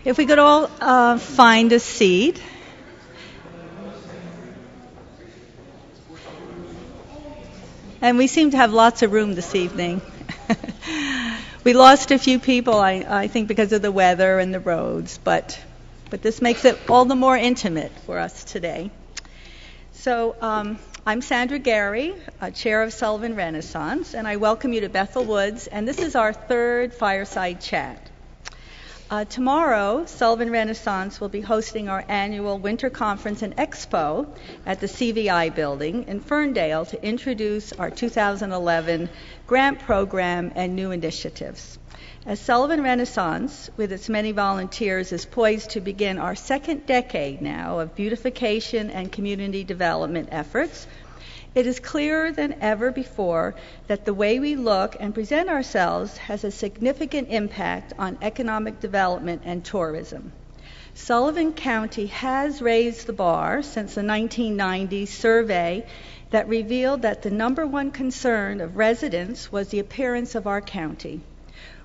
If we could all find a seat. And we seem to have lots of room this evening. We lost a few people, I think, because of the weather and the roads, but this makes it all the more intimate for us today. So I'm Sandra Gary, Chair of Sullivan Renaissance, and I welcome you to Bethel Woods, and this is our third Fireside Chat. Tomorrow, Sullivan Renaissance will be hosting our annual Winter Conference and Expo at the CVI building in Ferndale to introduce our 2011 grant program and new initiatives. As Sullivan Renaissance, with its many volunteers, is poised to begin our second decade now of beautification and community development efforts, it is clearer than ever before that the way we look and present ourselves has a significant impact on economic development and tourism. Sullivan County has raised the bar since the 1990s survey that revealed that the number one concern of residents was the appearance of our county.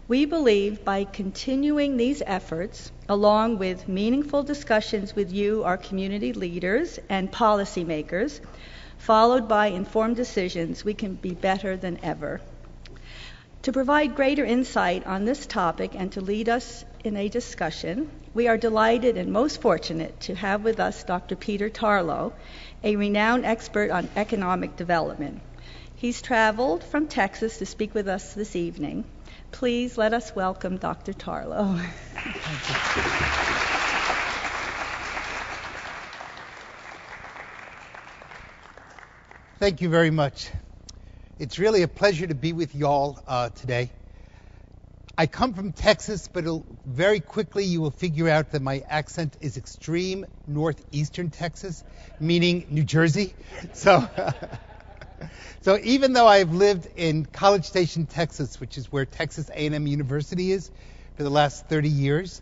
We believe by continuing these efforts, along with meaningful discussions with you, our community leaders and policymakers, followed by informed decisions, we can be better than ever. To provide greater insight on this topic and to lead us in a discussion, we are delighted and most fortunate to have with us Dr. Peter Tarlow, a renowned expert on economic development. He's traveled from Texas to speak with us this evening. Please let us welcome Dr. Tarlow. Thank you very much. It's really a pleasure to be with y'all today. I come from Texas, but very quickly you will figure out that my accent is extreme northeastern Texas, meaning New Jersey. So even though I've lived in College Station, Texas, which is where Texas A&M University is for the last 30 years,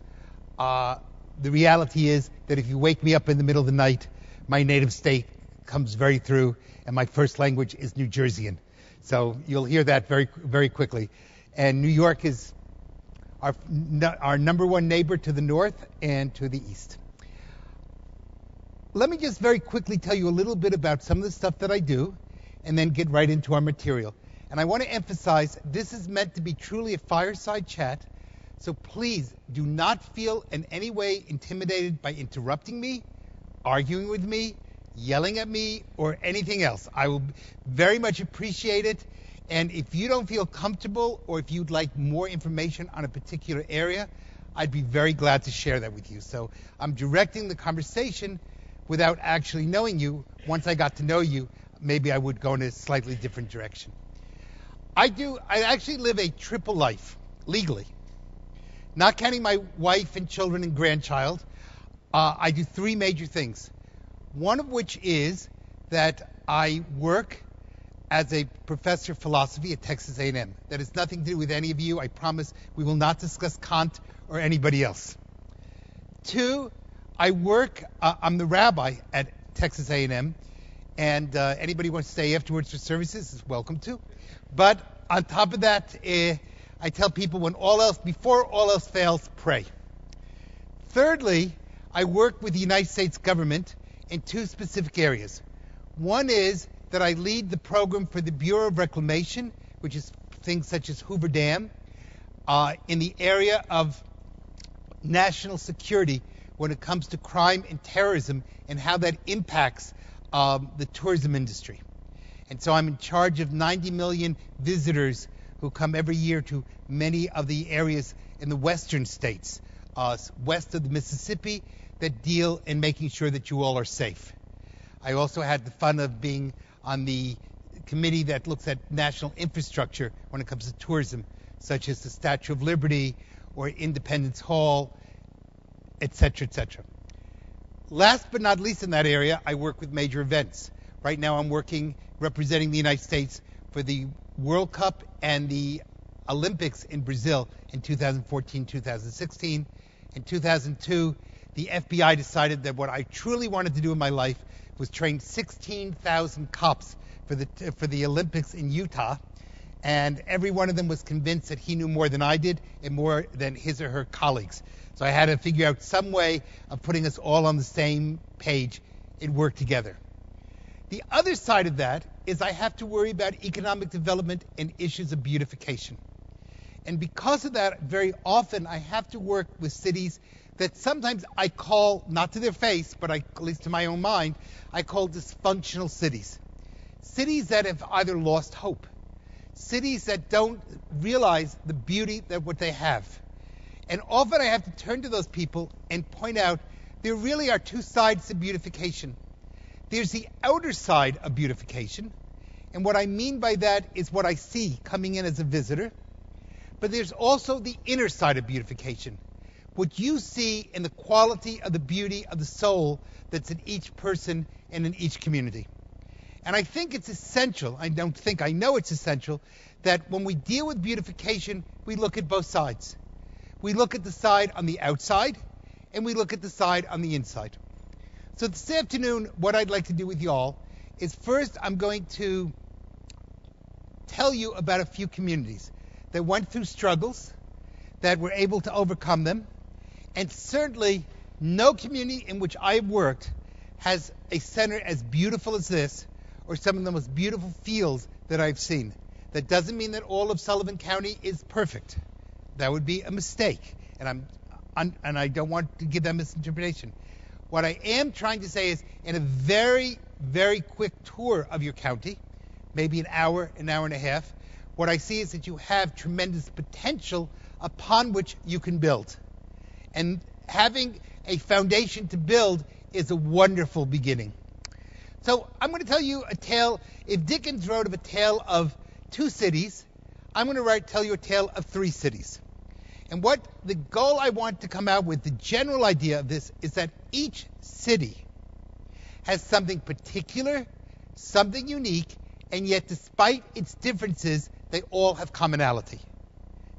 the reality is that if you wake me up in the middle of the night, my native state comes very through, and my first language is New Jerseyan. So you'll hear that very, very quickly. And New York is our number one neighbor to the north and to the east. Let me just very quickly tell you a little bit about some of the stuff that I do, and then get right into our material. And I want to emphasize, this is meant to be truly a fireside chat, so please do not feel in any way intimidated by interrupting me, arguing with me, yelling at me, or anything else. I will very much appreciate it. And if you don't feel comfortable, or if you'd like more information on a particular area, I'd be very glad to share that with you. So I'm directing the conversation without actually knowing you. Once I got to know you, maybe I would go in a slightly different direction. I actually live a triple life, legally. Not counting my wife and children and grandchild, I do three major things. One of which is that I work as a professor of philosophy at Texas A&M. That has nothing to do with any of you. I promise we will not discuss Kant or anybody else. Two, I'm the rabbi at Texas A&M, and anybody who wants to stay afterwards for services is welcome to. But on top of that, I tell people before all else fails, pray. Thirdly, I work with the United States government in two specific areas. One is that I lead the program for the Bureau of Reclamation, which is things such as Hoover Dam, in the area of national security when it comes to crime and terrorism and how that impacts the tourism industry. And so I'm in charge of 90 million visitors who come every year to many of the areas in the western states, west of the Mississippi, that deal in making sure that you all are safe. I also had the fun of being on the committee that looks at national infrastructure when it comes to tourism, such as the Statue of Liberty or Independence Hall, etc., etc. Last but not least in that area, I work with major events. Right now I'm working representing the United States for the World Cup and the Olympics in Brazil in 2014, 2016. In 2002, the FBI decided that what I truly wanted to do in my life was train 16,000 cops for the Olympics in Utah. and every one of them was convinced that he knew more than I did and more than his or her colleagues. So I had to figure out some way of putting us all on the same page and work together. The other side of that is I have to worry about economic development and issues of beautification. And because of that, very often I have to work with cities that sometimes I call, not to their face, but at least to my own mind, I call dysfunctional cities. Cities that have either lost hope, cities that don't realize the beauty that what they have. And often I have to turn to those people and point out there really are two sides to beautification. There's the outer side of beautification, and what I mean by that is what I see coming in as a visitor. But there's also the inner side of beautification, what you see in the quality of the beauty of the soul that's in each person and in each community. And I think it's essential, I know it's essential, that when we deal with beautification, we look at both sides. We look at the side on the outside, and we look at the side on the inside. So this afternoon, what I'd like to do with you all is first I'm going to tell you about a few communities that went through struggles, that were able to overcome them, and certainly no community in which I've worked has a center as beautiful as this, or some of the most beautiful fields that I've seen. That doesn't mean that all of Sullivan County is perfect. That would be a mistake, and I don't want to give that misinterpretation. What I am trying to say is, in a very, very quick tour of your county, maybe an hour and a half, what I see is that you have tremendous potential upon which you can build. And having a foundation to build is a wonderful beginning. So I'm going to tell you a tale. If Dickens wrote of a tale of two cities, I'm going to tell you a tale of three cities. And what the goal I want to come out with, the general idea of this, is that each city has something particular, something unique, and yet despite its differences, they all have commonality.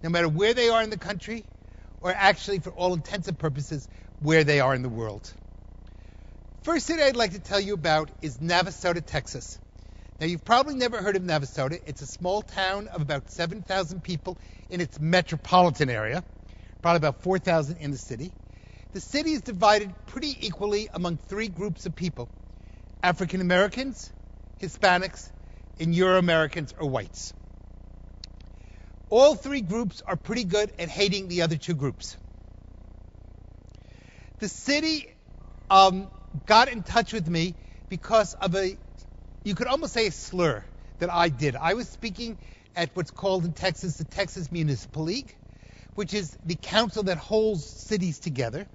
No matter where they are in the country, or actually, for all intents and purposes, where they are in the world. First city I'd like to tell you about is Navasota, Texas. Now, you've probably never heard of Navasota. It's a small town of about 7,000 people in its metropolitan area, probably about 4,000 in the city. The city is divided pretty equally among three groups of people: African Americans, Hispanics, and Euro-Americans or whites. All three groups are pretty good at hating the other two groups. The city got in touch with me because of you could almost say a slur that I did. I was speaking at what's called in Texas the Texas Municipal League, which is the council that holds cities together.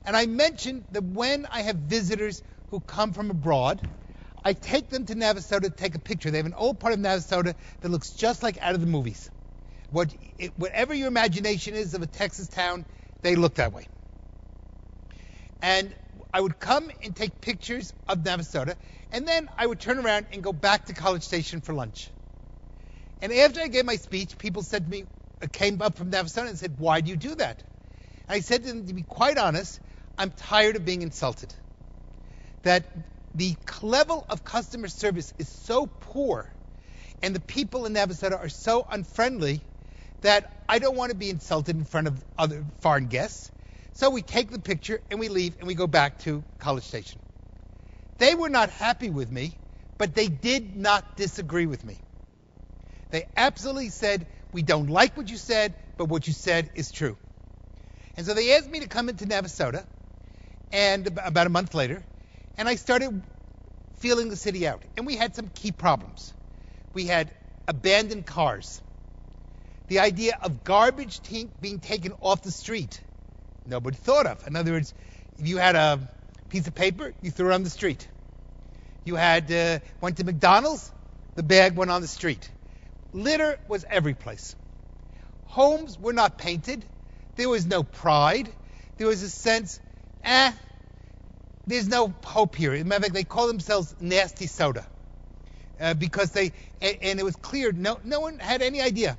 And I mentioned that when I have visitors who come from abroad, I take them to Navasota to take a picture. They have an old part of Navasota that looks just like out of the movies. Whatever your imagination is of a Texas town, they look that way. And I would come and take pictures of Navasota, and then I would turn around and go back to College Station for lunch. And after I gave my speech, people said to me, came up from Navasota and said, "Why do you do that?" And I said to them, to be quite honest, I'm tired of being insulted. That the level of customer service is so poor, and the people in Navasota are so unfriendly, that I don't want to be insulted in front of other foreign guests. So we take the picture and we leave and we go back to College Station. They were not happy with me, but they did not disagree with me. They absolutely said, "We don't like what you said, but what you said is true." And so they asked me to come into Navasota, and about a month later, and I started feeling the city out. And we had some key problems. We had abandoned cars. The idea of garbage being taken off the street, nobody thought of. In other words, if you had a piece of paper, you threw it on the street. You went to McDonald's, the bag went on the street. Litter was every place. Homes were not painted. There was no pride. There was a sense, there's no hope here. As a matter of fact, they call themselves Nasty Soda. Because and it was clear, no one had any idea.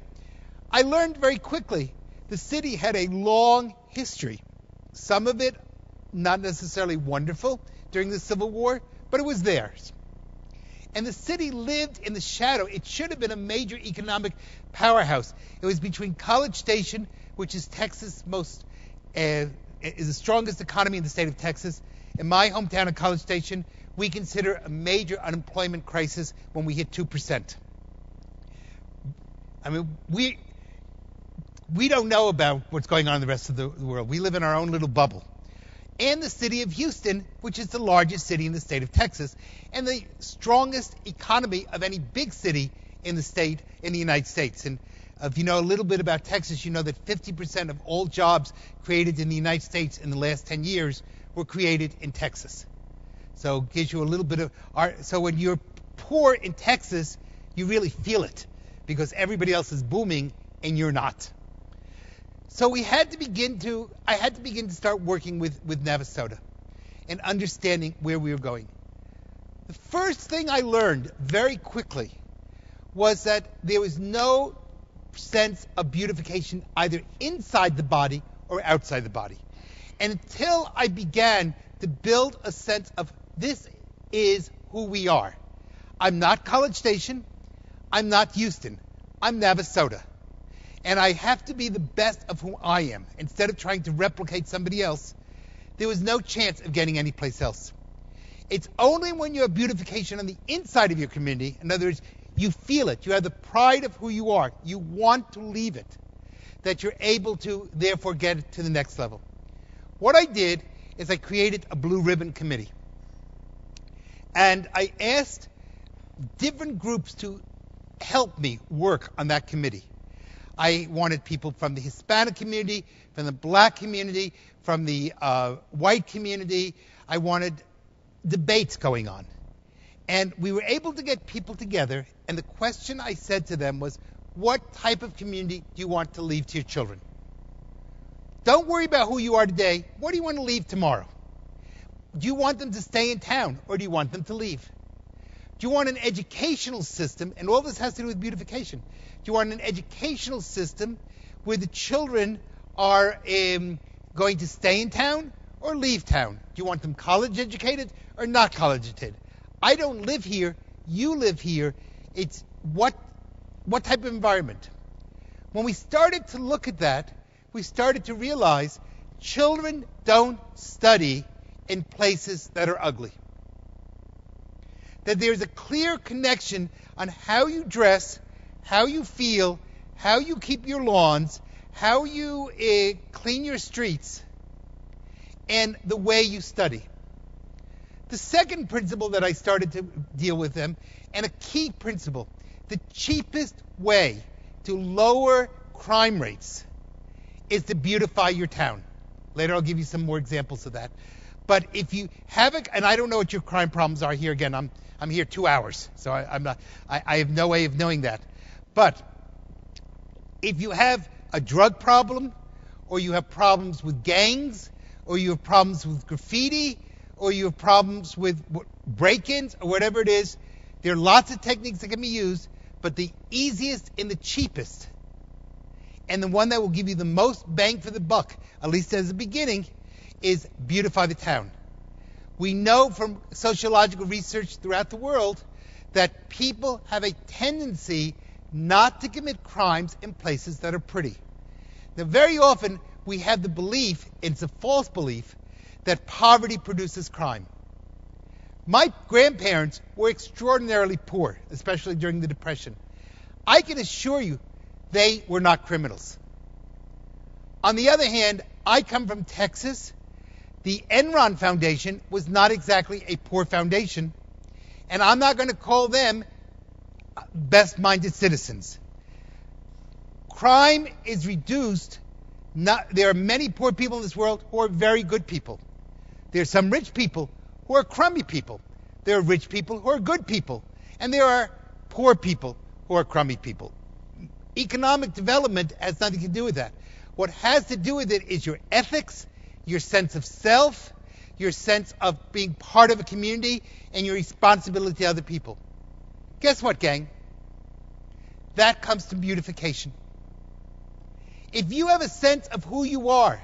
I learned very quickly the city had a long history. Some of it not necessarily wonderful during the Civil War, but it was theirs. And the city lived in the shadow. It should have been a major economic powerhouse. It was between College Station, which is Texas' is the strongest economy in the state of Texas. In my hometown of College Station, we consider a major unemployment crisis when we hit 2%. I mean, we don't know about what's going on in the rest of the world. We live in our own little bubble. And the city of Houston, which is the largest city in the state of Texas, and the strongest economy of any big city in the United States. And if you know a little bit about Texas, you know that 50% of all jobs created in the United States in the last 10 years were created in Texas. So it gives you a little bit of so when you're poor in Texas, you really feel it because everybody else is booming and you're not. So I had to begin to start working with Navasota and understanding where we were going. The first thing I learned very quickly was that there was no sense of beautification either inside the body or outside the body. And until I began to build a sense of this is who we are. I'm not College Station. I'm not Houston. I'm Navasota. And I have to be the best of who I am. Instead of trying to replicate somebody else, there was no chance of getting anyplace else. It's only when you have beautification on the inside of your community, in other words, you feel it, you have the pride of who you are, you want to leave it, that you're able to therefore get it to the next level. What I did is I created a blue ribbon committee. And I asked different groups to help me work on that committee. I wanted people from the Hispanic community, from the black community, from the white community. I wanted debates going on. And we were able to get people together, and the question I said to them was, what type of community do you want to leave to your children? Don't worry about who you are today. What do you want to leave tomorrow? Do you want them to stay in town, or do you want them to leave? Do you want an educational system, and all this has to do with beautification, do you want an educational system where the children are going to stay in town or leave town? Do you want them college educated or not college educated? I don't live here. You live here. It's what type of environment? When we started to look at that, we started to realize children don't study in places that are ugly. That there's a clear connection on how you dress, how you feel, how you keep your lawns, how you clean your streets, and the way you study. The second principle that I started to deal with them, and a key principle, the cheapest way to lower crime rates is to beautify your town. Later I'll give you some more examples of that. But if you have and I don't know what your crime problems are here again, I'm here 2 hours, so I have no way of knowing that. But if you have a drug problem, or you have problems with gangs, or you have problems with graffiti, or you have problems with break-ins, or whatever it is, there are lots of techniques that can be used, but the easiest and the cheapest, and the one that will give you the most bang for the buck, at least as a beginning, is beautify the town. We know from sociological research throughout the world that people have a tendency not to commit crimes in places that are pretty. Now, very often we have the belief, and it's a false belief, that poverty produces crime. My grandparents were extraordinarily poor, especially during the Depression. I can assure you they were not criminals. On the other hand, I come from Texas. The Enron Foundation was not exactly a poor foundation, and I'm not going to call them best-minded citizens. Crime is reduced. There are many poor people in this world who are very good people. There are some rich people who are crummy people. There are rich people who are good people. And there are poor people who are crummy people. Economic development has nothing to do with that. What has to do with it is your ethics, your sense of self, your sense of being part of a community, and your responsibility to other people. Guess what, gang? That comes to beautification. If you have a sense of who you are,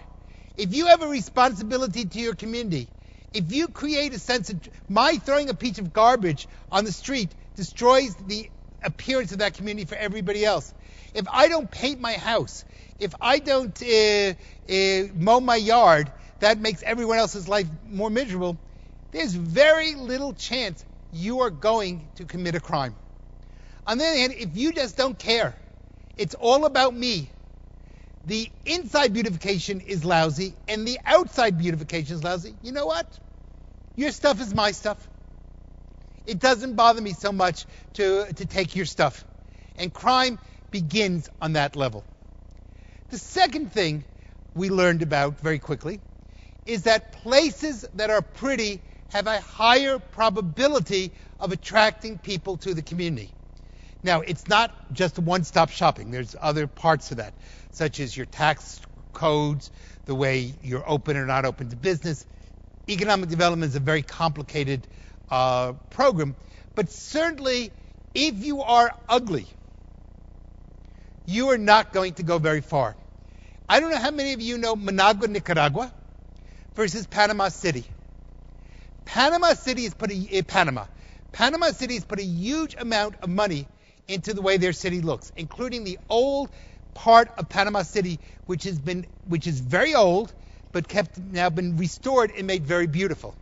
if you have a responsibility to your community, if you create a sense of my throwing a piece of garbage on the street destroys the appearance of that community for everybody else. If I don't paint my house, if I don't mow my yard, that makes everyone else's life more miserable. There's very little chance you are going to commit a crime. On the other hand, if you just don't care, it's all about me, the inside beautification is lousy and the outside beautification is lousy, you know what? Your stuff is my stuff. It doesn't bother me so much to take your stuff. And crime begins on that level. The second thing we learned about very quickly is that places that are pretty have a higher probability of attracting people to the community. Now, it's not just one-stop shopping. There's other parts of that, such as your tax codes, the way you're open or not open to business. Economic development is a very complicated program, but certainly if you are ugly, you are not going to go very far. I don't know how many of you know Managua, Nicaragua versus Panama City. Panama City has put a huge amount of money into the way their city looks, including the old part of Panama City, which is very old, but now been restored and made very beautiful.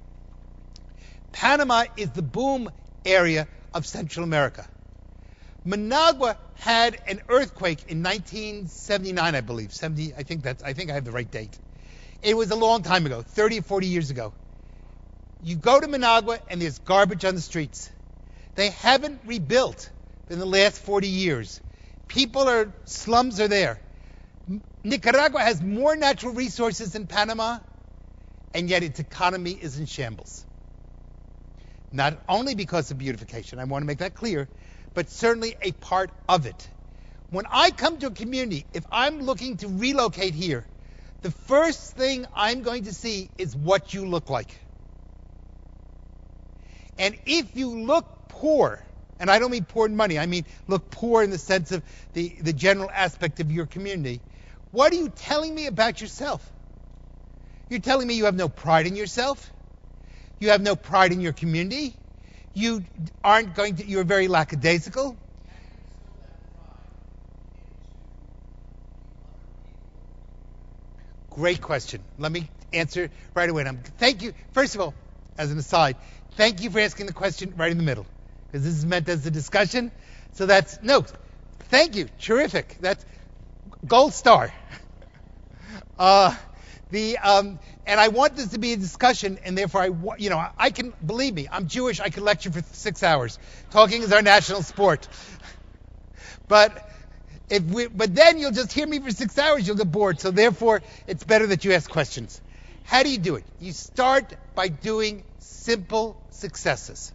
Panama is the boom area of Central America. Managua had an earthquake in 1979, I believe. I think I have the right date. It was a long time ago, 30 or 40 years ago. You go to Managua and there's garbage on the streets. They haven't rebuilt in the last 40 years. Slums are there. Nicaragua has more natural resources than Panama, and yet its economy is in shambles. Not only because of beautification, I want to make that clear, but certainly a part of it. When I come to a community, if I'm looking to relocate here, the first thing I'm going to see is what you look like. And if you look poor, and I don't mean poor in money, I mean look poor in the sense of the general aspect of your community, what are you telling me about yourself? You're telling me you have no pride in yourself. You have no pride in your community. You're very lackadaisical. Great question. Let me answer right away. Thank you. First of all, as an aside, thank you for asking the question right in the middle, because this is meant as a discussion. So thank you. Terrific. That's gold star. And I want this to be a discussion, and therefore believe me, I'm Jewish, I can lecture for 6 hours. Talking is our national sport. But then you'll just hear me for 6 hours, you'll get bored. So therefore, it's better that you ask questions. How do you do it? You start by doing simple successes.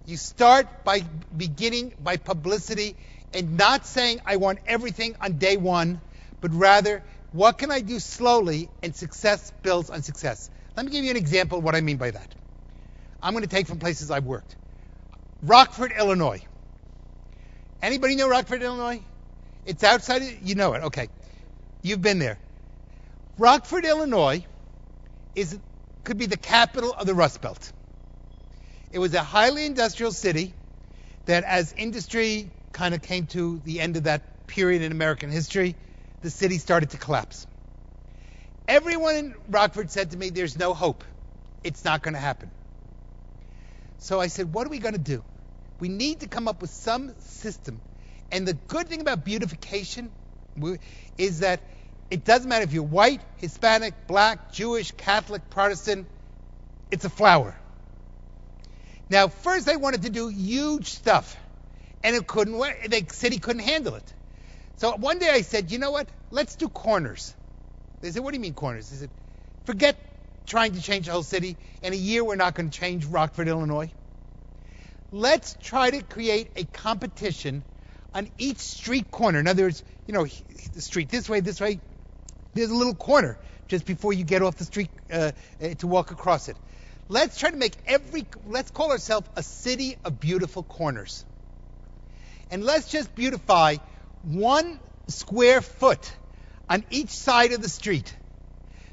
You start by beginning by publicity and not saying I want everything on day one, but rather, what can I do slowly, and success builds on success. Let me give you an example of what I mean by that. I'm going to take from places I've worked. Rockford, Illinois. Anybody know Rockford, Illinois? It's outside, you know it, okay. You've been there. Rockford, Illinois could be the capital of the Rust Belt. It was a highly industrial city that, as industry kind of came to the end of that period in American history, the city started to collapse. Everyone in Rockford said to me, there's no hope. It's not going to happen. So I said, what are we going to do? We need to come up with some system. And the good thing about beautification is that it doesn't matter if you're white, Hispanic, black, Jewish, Catholic, Protestant, it's a flower. Now, first I wanted to do huge stuff, and the city couldn't handle it. So one day I said, you know what? Let's do corners. They said, what do you mean corners? I said, forget trying to change the whole city. In a year, we're not going to change Rockford, Illinois. Let's try to create a competition on each street corner. In other words, the street this way, there's a little corner just before you get off the street to walk across it. Let's try to let's call ourselves a city of beautiful corners. And let's just beautify 1 square foot on each side of the street,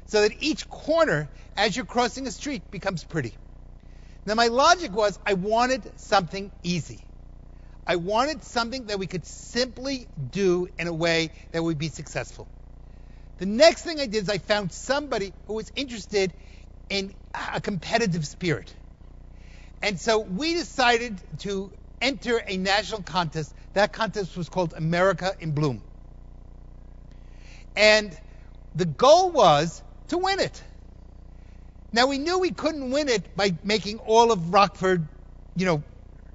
so that each corner, as you're crossing a street, becomes pretty. Now, my logic was I wanted something easy. I wanted something that we could simply do in a way that would be successful. The next thing I did is I found somebody who was interested in a competitive spirit. And so we decided to enter a national contest. That contest was called America in Bloom. And the goal was to win it. Now, we knew we couldn't win it by making all of Rockford,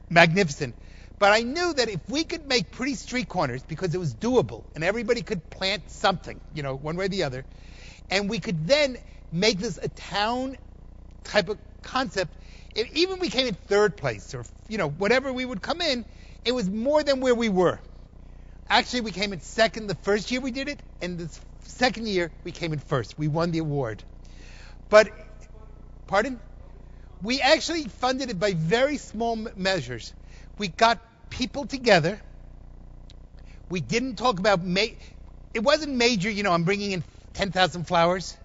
magnificent. But I knew that if we could make pretty street corners, because it was doable, and everybody could plant something, one way or the other, and we could then make this a town type of concept, even if we came in third place, or, whatever we would come in, it was more than where we were. Actually, we came in second the first year we did it, and the second year we came in first. We won the award. But, pardon? We actually funded it by very small measures. We got people together. We didn't talk about, it wasn't major, I'm bringing in 10,000 flowers.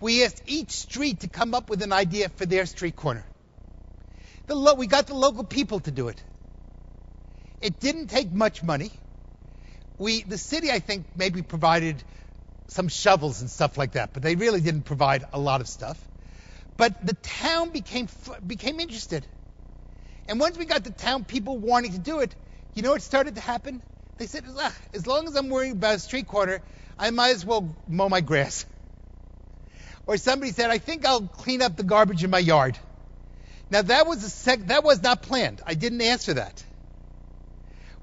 We asked each street to come up with an idea for their street corner. We got the local people to do it. It didn't take much money. The city, I think, maybe provided some shovels and stuff like that, but they really didn't provide a lot of stuff. But the town became interested. And once we got the town people wanting to do it, you know what started to happen? They said, as long as I'm worrying about a street corner, I might as well mow my grass. Or somebody said, I think I'll clean up the garbage in my yard. Now, that was not planned. I didn't ask for that.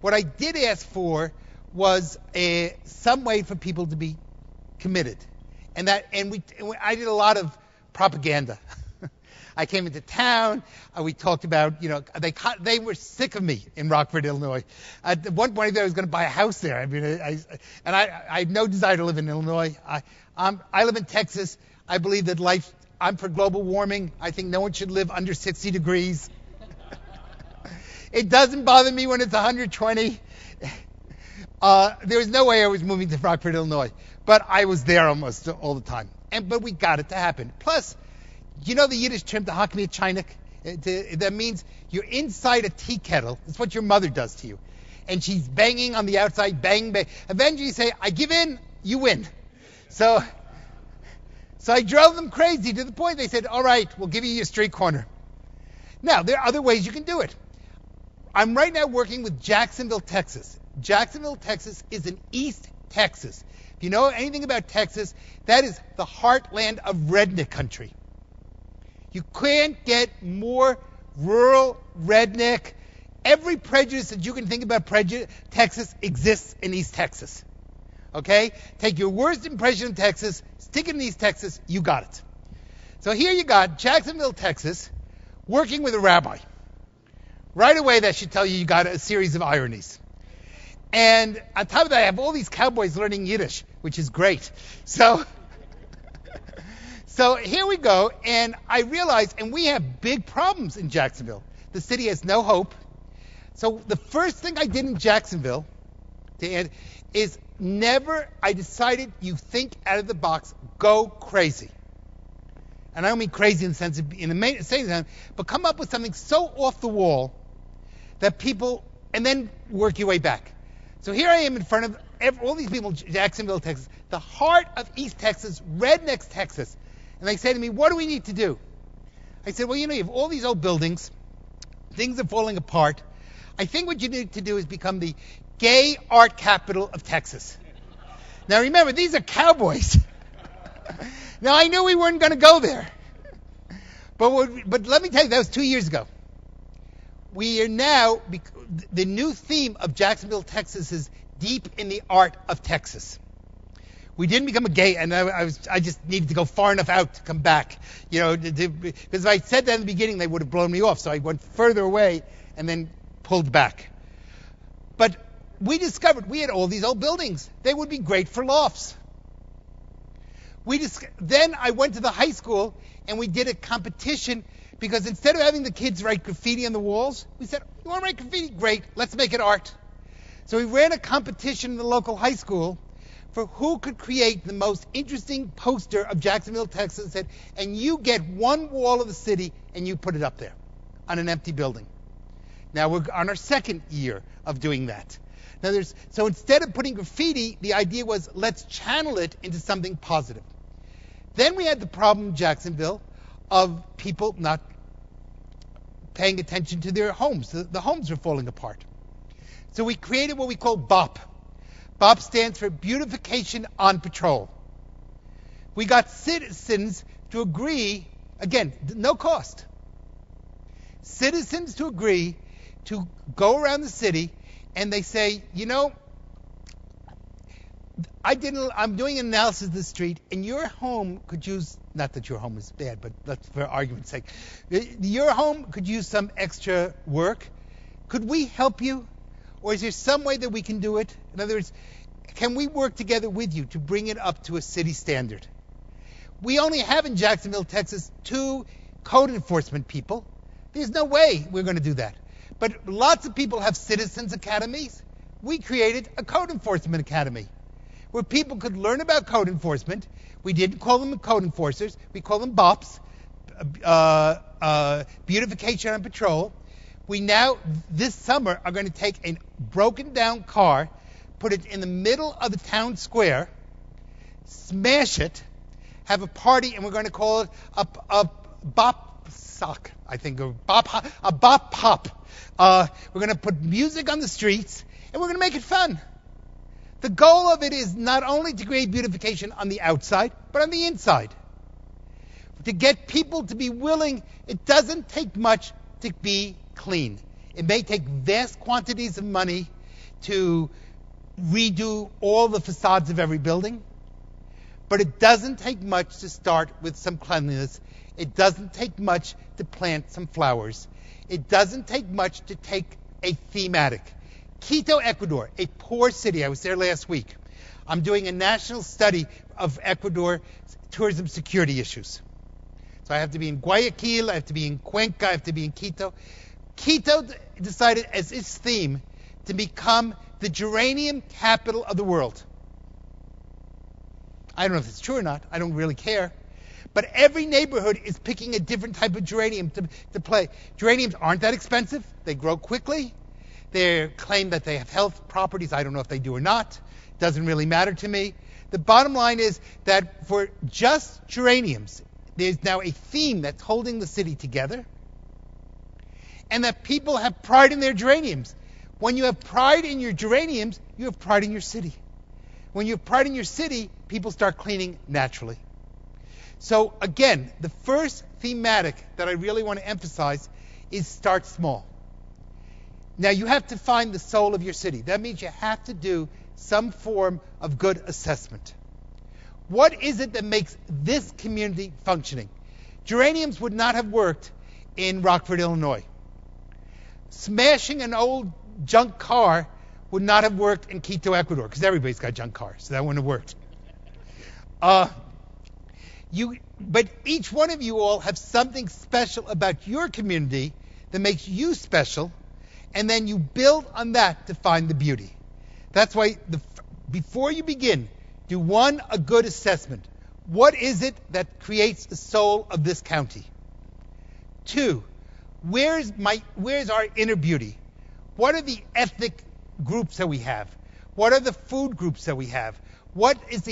What I did ask for was some way for people to be committed. And I did a lot of propaganda. I came into town. We talked about, they were sick of me in Rockford, Illinois. At one point, I was going to buy a house there. I mean, I have no desire to live in Illinois. I live in Texas. I believe that I'm for global warming. I think no one should live under 60 degrees. It doesn't bother me when it's 120. There was no way I was moving to Rockford, Illinois. But I was there almost all the time. But we got it to happen. Plus, the Yiddish term, tahakmi chainik? That means you're inside a tea kettle. It's what your mother does to you. And she's banging on the outside, bang, bang. Eventually you say, I give in, you win. So I drove them crazy to the point they said, all right, we'll give you your street corner. Now, there are other ways you can do it. I'm right now working with Jacksonville, Texas. Jacksonville, Texas is in East Texas. If you know anything about Texas, that is the heartland of redneck country. You can't get more rural, redneck. Every prejudice that you can think about Texas exists in East Texas. Okay? Take your worst impression of Texas, stick it in East Texas, you got it. So here you got Jacksonville, Texas, working with a rabbi. Right away, that should tell you got a series of ironies. And on top of that, I have all these cowboys learning Yiddish, which is great. So here we go, and I realized, and we have big problems in Jacksonville. The city has no hope. So the first thing I did in Jacksonville, is I decided you think out of the box, go crazy. And I don't mean crazy in the sense of, but come up with something so off the wall that people, and then work your way back. So here I am in front of all these people in Jacksonville, Texas, the heart of East Texas, rednecks Texas. And they say to me, what do we need to do? I said, well, you have all these old buildings. Things are falling apart. I think what you need to do is become the gay art capital of Texas. Now remember, these are cowboys. Now I knew we weren't going to go there. But let me tell you, that was 2 years ago. We are now, the new theme of Jacksonville, Texas is deep in the art of Texas. We didn't become a gay, and I just needed to go far enough out to come back. Because if I said that in the beginning, they would have blown me off. So I went further away and then pulled back. But we discovered we had all these old buildings. They would be great for lofts. Then I went to the high school and we did a competition, because instead of having the kids write graffiti on the walls, we said, you want to write graffiti? Great, let's make it art. So we ran a competition in the local high school for who could create the most interesting poster of Jacksonville, Texas, and you get one wall of the city and you put it up there. on an empty building. Now we're on our second year of doing that. So instead of putting graffiti, the idea was let's channel it into something positive. Then we had the problem in Jacksonville of people not paying attention to their homes. The homes were falling apart. So we created what we call BOP. BOP stands for Beautification on Patrol. We got citizens to agree, again, no cost. Citizens to agree to go around the city and they say, I'm doing an analysis of the street, and your home could use, not that your home is bad, but that's for argument's sake, your home could use some extra work. Could we help you? Or is there some way that we can do it? In other words, can we work together with you to bring it up to a city standard? We only have in Jacksonville, Texas, 2 code enforcement people. There's no way we're going to do that. But lots of people have citizens academies. We created a code enforcement academy where people could learn about code enforcement. We didn't call them code enforcers. We call them BOPs, beautification on patrol. We now, this summer, are going to take a broken down car, put it in the middle of the town square, smash it, have a party, and we're going to call it a BOP sock, I think, or a BOP pop. We're going to put music on the streets, and we're going to make it fun. The goal of it is not only to create beautification on the outside, but on the inside. To get people to be willing, it doesn't take much to be clean. It may take vast quantities of money to redo all the facades of every building, but it doesn't take much to start with some cleanliness. It doesn't take much to plant some flowers. It doesn't take much to take a thematic. Quito, Ecuador, a poor city. I was there last week. I'm doing a national study of Ecuador tourism security issues. So I have to be in Guayaquil, I have to be in Cuenca, I have to be in Quito. Quito decided as its theme to become the geranium capital of the world. I don't know if it's true or not. I don't really care. But every neighborhood is picking a different type of geranium to play. Geraniums aren't that expensive. They grow quickly. They claim that they have health properties. I don't know if they do or not. It doesn't really matter to me. The bottom line is that for just geraniums, there's now a theme that's holding the city together, and that people have pride in their geraniums. When you have pride in your geraniums, you have pride in your city. When you have pride in your city, people start cleaning naturally. So again, the first thematic that I really want to emphasize is start small. Now you have to find the soul of your city. That means you have to do some form of good assessment. What is it that makes this community functioning? Geraniums would not have worked in Rockford, Illinois. Smashing an old junk car would not have worked in Quito, Ecuador, because everybody's got junk cars, so that wouldn't have worked. But each one of you all have something special about your community that makes you special, and then you build on that to find the beauty. That's why before you begin, do a good assessment. What is it that creates the soul of this county? 2, where's our inner beauty? What are the ethnic groups that we have? What are the food groups that we have? What is the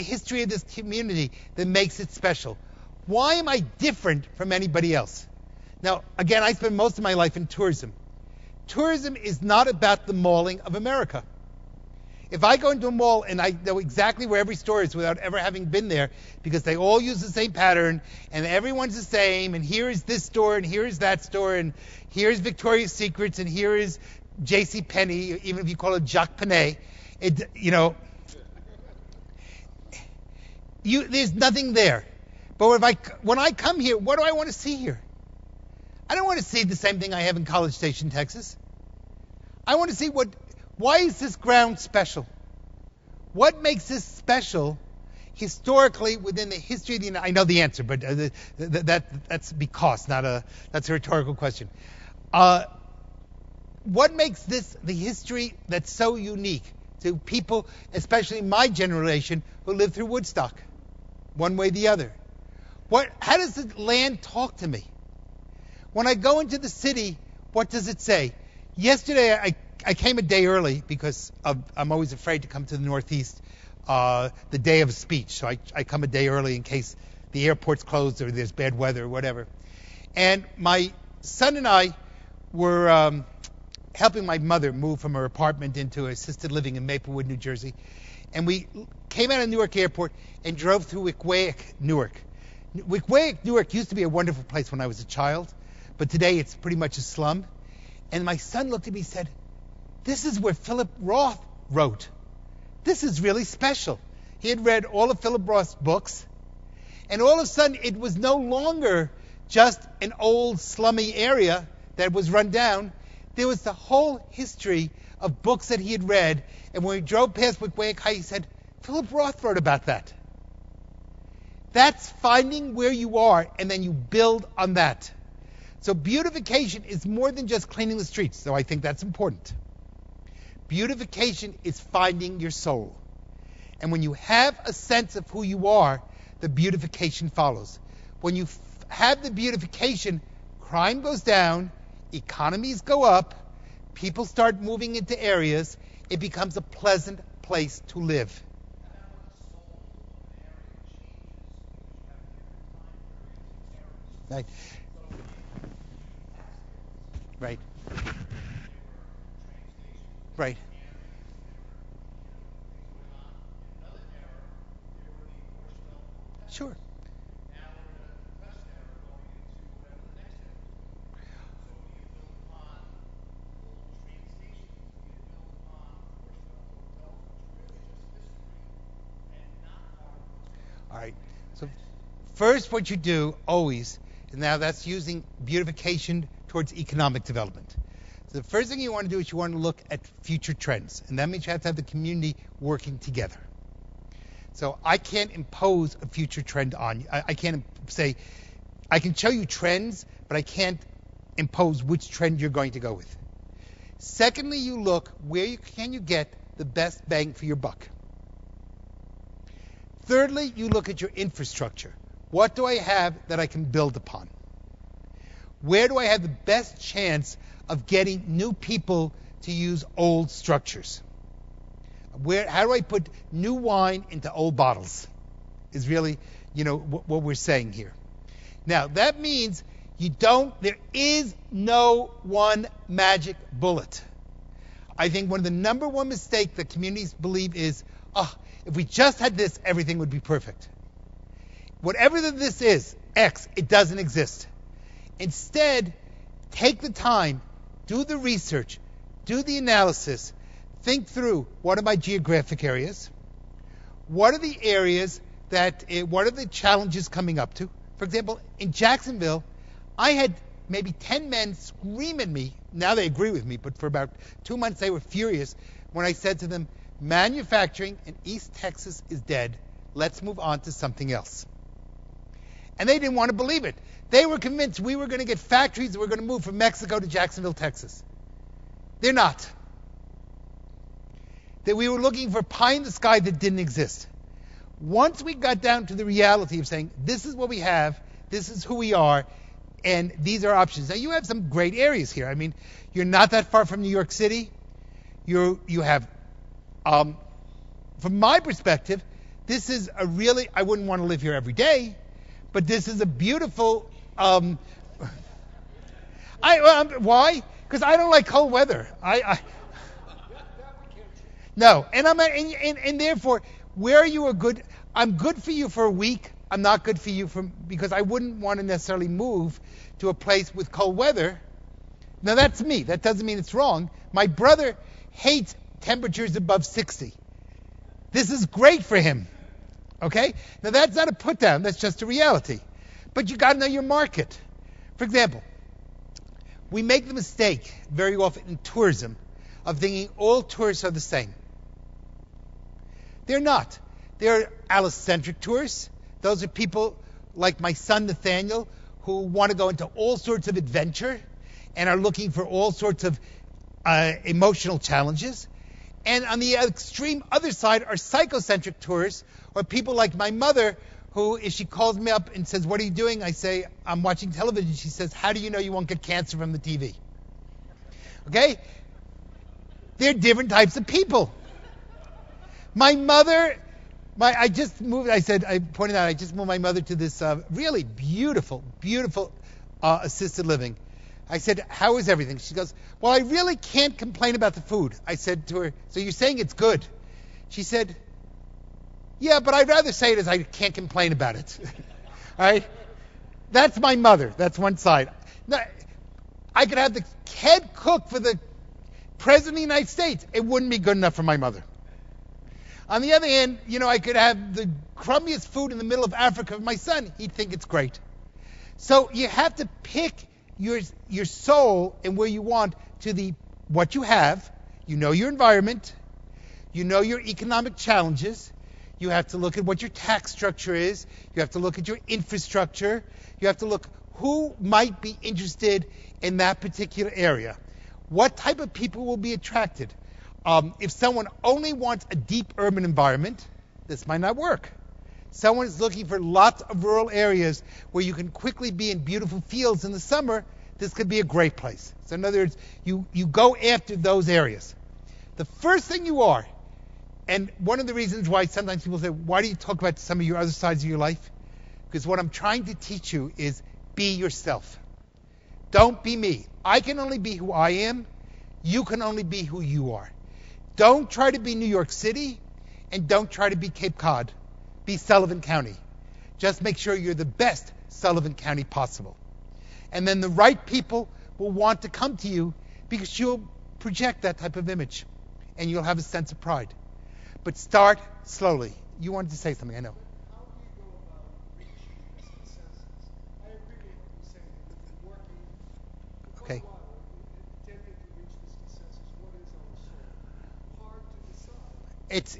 history of this community that makes it special? Why am I different from anybody else? Now, again, I spent most of my life in tourism. Tourism is not about the malling of America. If I go into a mall and I know exactly where every store is without ever having been there, because they all use the same pattern, and everyone's the same, and here is this store, and here is that store, and here is Victoria's Secrets, and here is J.C. Penney, even if you call it Jacques Penney, there's nothing there. But when I come here, what do I want to see here? I don't want to see the same thing I have in College Station, Texas. I want to see why is this ground special? What makes this special historically within the history of I know the answer, but that's because, that's a rhetorical question. What makes this the history that's so unique to people, especially my generation, who lived through Woodstock, one way or the other? How does the land talk to me? When I go into the city, what does it say? Yesterday, I came a day early because I'm always afraid to come to the Northeast the day of a speech. So I come a day early in case the airport's closed or there's bad weather or whatever. And my son and I were helping my mother move from her apartment into assisted living in Maplewood, New Jersey. And we came out of Newark Airport and drove through Wequahic, Newark. Wequahic, Newark used to be a wonderful place when I was a child, but today it's pretty much a slum. And my son looked at me and said, "This is where Philip Roth wrote. This is really special." He had read all of Philip Roth's books, and all of a sudden it was no longer just an old slummy area that was run down. There was the whole history of books that he had read, and when we drove past Wequahic High, he said, "Philip Roth wrote about that." That's finding where you are, and then you build on that. So beautification is more than just cleaning the streets, so I think that's important. Beautification is finding your soul. And when you have a sense of who you are, the beautification follows. When you have the beautification, crime goes down, economies go up, people start moving into areas, it becomes a pleasant place to live. Right. Right. Right. Sure. All right. So first what you do always, and now that's using beautification towards economic development. So the first thing you want to do is you want to look at future trends. And that means you have to have the community working together. So I can't impose a future trend on you. I can't say, I can show you trends, but I can't impose which trend you're going to go with. Secondly, you look where can you get the best bang for your buck. Thirdly, you look at your infrastructure. What do I have that I can build upon? Where do I have the best chance of getting new people to use old structures? How do I put new wine into old bottles? Is really, what we're saying here. Now, that means there is no one magic bullet. I think one of the number one mistakes that communities believe is, if we just had this, everything would be perfect. Whatever this is, X, it doesn't exist. Instead, take the time, do the research, do the analysis, think through what are my geographic areas, what are the areas what are the challenges coming up to. For example, in Jacksonville, I had maybe 10 men scream at me. Now they agree with me, but for about 2 months they were furious when I said to them, manufacturing in East Texas is dead. Let's move on to something else. And they didn't want to believe it. They were convinced we were going to get factories that were going to move from Mexico to Jacksonville, Texas. They're not. That we were looking for pie in the sky that didn't exist. Once we got down to the reality of saying, this is what we have, this is who we are, and these are options. Now, you have some great areas here. I mean, you're not that far from New York City. You have, from my perspective, this is I wouldn't want to live here every day, but this is a beautiful, why? Because I don't like cold weather. No, and therefore, where you are good, I'm good for you for a week. I'm not good for you because I wouldn't want to necessarily move to a place with cold weather. Now that's me. That doesn't mean it's wrong. My brother hates temperatures above 60. This is great for him. Okay? Now that's not a put down. That's just a reality. But you got to know your market. For example, we make the mistake very often in tourism of thinking all tourists are the same. They're not. They're allocentric tourists. Those are people like my son Nathaniel who want to go into all sorts of adventure and are looking for all sorts of emotional challenges. And on the extreme other side are psychocentric tourists, or people like my mother who, if she calls me up and says, what are you doing? I say, I'm watching television. She says, how do you know you won't get cancer from the TV? Okay? They're different types of people. My mother, I just moved my mother to this really beautiful assisted living. I said, how is everything? She goes, well, I really can't complain about the food. I said to her, so you're saying it's good? She said, yeah, but I'd rather say it as I can't complain about it. All right? That's my mother. That's one side. Now, I could have the head cook for the President of the United States. It wouldn't be good enough for my mother. On the other hand, I could have the crummiest food in the middle of Africa for my son. He'd think it's great. So you have to pick your soul and where you want to what you have. You know your environment. You know your economic challenges. You have to look at what your tax structure is. You have to look at your infrastructure. You have to look who might be interested in that particular area. What type of people will be attracted? If someone only wants a deep urban environment, this might not work. Someone is looking for lots of rural areas where you can quickly be in beautiful fields in the summer, this could be a great place. So in other words, you go after those areas. The first thing you are, and one of the reasons why sometimes people say, why do you talk about some of your other sides of your life? Because what I'm trying to teach you is be yourself. Don't be me. I can only be who I am. You can only be who you are. Don't try to be New York City, and don't try to be Cape Cod. Be Sullivan County. Just make sure you're the best Sullivan County possible. And then the right people will want to come to you because you'll project that type of image, and you'll have a sense of pride. But start slowly. You wanted to say something, I know. How do you go about reaching this consensus? I agree with what you're saying. We've been working for Okay. a while, attempting to reach this consensus. What is our soul? Hard to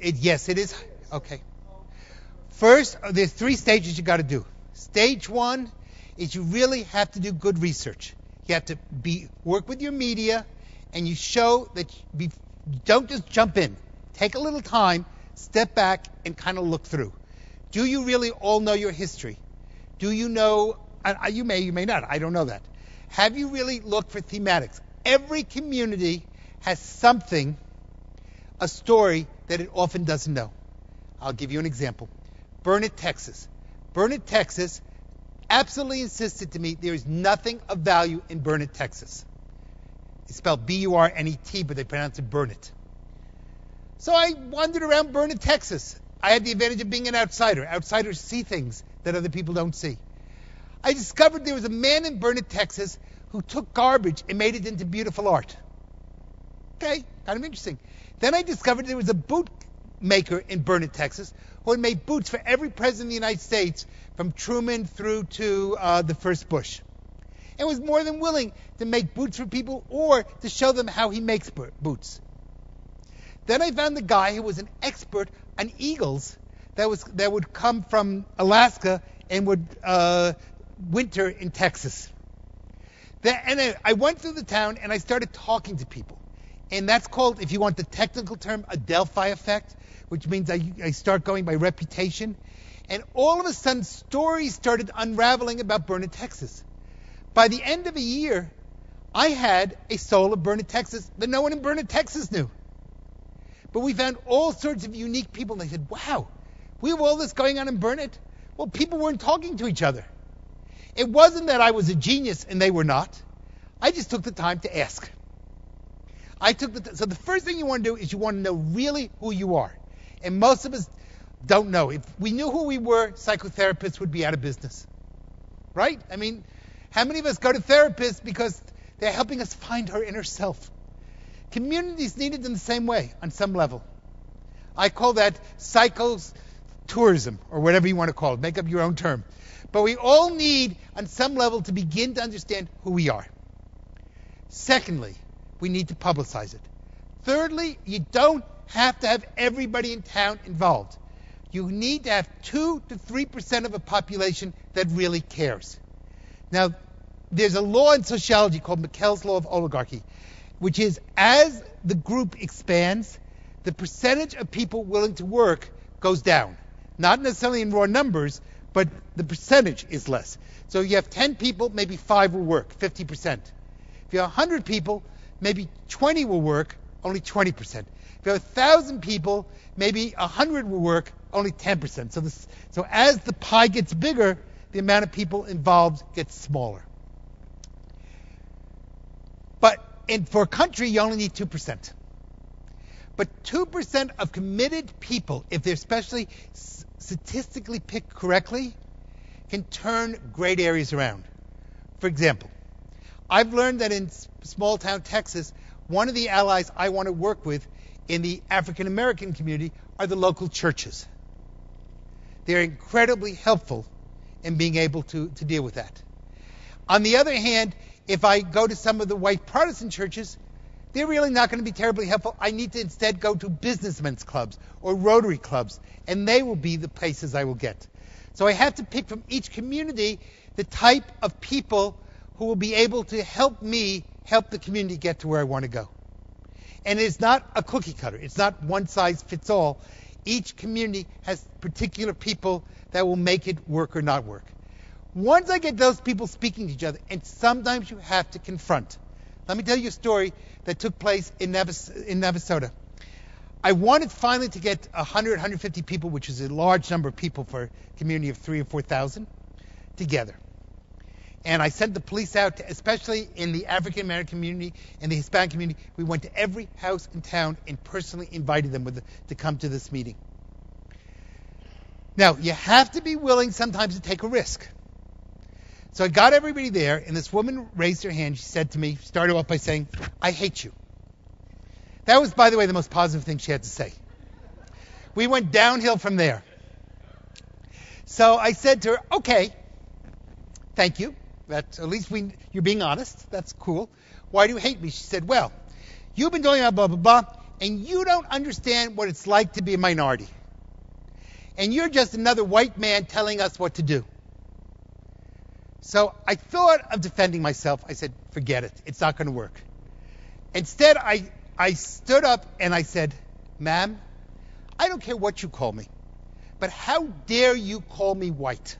decide. Yes, it is. Okay. First, there's 3 stages you got to do. Stage 1 is you really have to do good research. You have to work with your media, and you show that you don't just jump in. Take a little time, step back, and kind of look through. Do you really all know your history? Do you know, you may not, I don't know that. Have you really looked for thematics? Every community has something, a story that it often doesn't know. I'll give you an example. Burnett, Texas. Burnett, Texas absolutely insisted to me there is nothing of value in Burnett, Texas. It's spelled B-U-R-N-E-T, but they pronounce it Burnett. So I wandered around Burnett, Texas. I had the advantage of being an outsider. Outsiders see things that other people don't see. I discovered there was a man in Burnett, Texas, who took garbage and made it into beautiful art. Okay, kind of interesting. Then I discovered there was a boot maker in Burnett, Texas, who had made boots for every president of the United States, from Truman through to the first Bush. And was more than willing to make boots for people or to show them how he makes boots. Then I found the guy who was an expert on eagles that would come from Alaska and would winter in Texas. And I went through the town and I started talking to people. And that's called, if you want the technical term, a Delphi effect, which means I start going by reputation. And all of a sudden, stories started unraveling about Burnett, Texas. By the end of a year, I had a soul of Burnett, Texas that no one in Burnett, Texas knew. But we found all sorts of unique people, and they said, wow, we have all this going on in Burnett. Well, people weren't talking to each other. It wasn't that I was a genius and they were not. I just took the time to ask. So the first thing you want to do is you want to know really who you are. And most of us don't know. If we knew who we were, psychotherapists would be out of business. Right? I mean, how many of us go to therapists because they're helping us find our inner self? Communities need it in the same way, on some level. I call that psychotourism, or whatever you want to call it. Make up your own term. But we all need, on some level, to begin to understand who we are. Secondly, we need to publicize it. Thirdly, you don't have to have everybody in town involved. You need to have 2 to 3% of a population that really cares. Now, there's a law in sociology called Meckel's law of oligarchy, which is as the group expands, the percentage of people willing to work goes down. Not necessarily in raw numbers, but the percentage is less. So you have 10 people, maybe 5 will work, 50%. If you have 100 people, maybe 20 will work, only 20%. If you have 1,000 people, maybe 100 will work, only 10%. So as the pie gets bigger, the amount of people involved gets smaller. But for a country, you only need 2%. But 2% of committed people, if they're especially statistically picked correctly, can turn great areas around. For example, I've learned that in small town Texas, one of the allies I want to work with in the African American community are the local churches. They're incredibly helpful in being able to deal with that. On the other hand, if I go to some of the white Protestant churches, they're really not going to be terribly helpful. I need to instead go to businessmen's clubs or Rotary clubs, and they will be the places I will get. So I have to pick from each community the type of people who will be able to help me help the community get to where I want to go. And it's not a cookie cutter. It's not one size fits all. Each community has particular people that will make it work or not work. Once I get those people speaking to each other, and sometimes you have to confront. Let me tell you a story that took place in Navasota. I wanted finally to get 100, 150 people, which is a large number of people for a community of 3,000 or 4,000, together. And I sent the police out, especially in the African American community and the Hispanic community. We went to every house in town and personally invited them to come to this meeting. Now, you have to be willing sometimes to take a risk. So I got everybody there, and this woman raised her hand. She said to me, started off by saying, "I hate you." That was, by the way, the most positive thing she had to say. We went downhill from there. So I said to her, "Okay, thank you. At least you're being honest. That's cool. Why do you hate me?" She said, "Well, you've been doing blah, blah, blah, and you don't understand what it's like to be a minority. And you're just another white man telling us what to do." So I thought of defending myself. I said, "Forget it. It's not going to work." Instead, I stood up and I said, "Ma'am, I don't care what you call me, but how dare you call me white?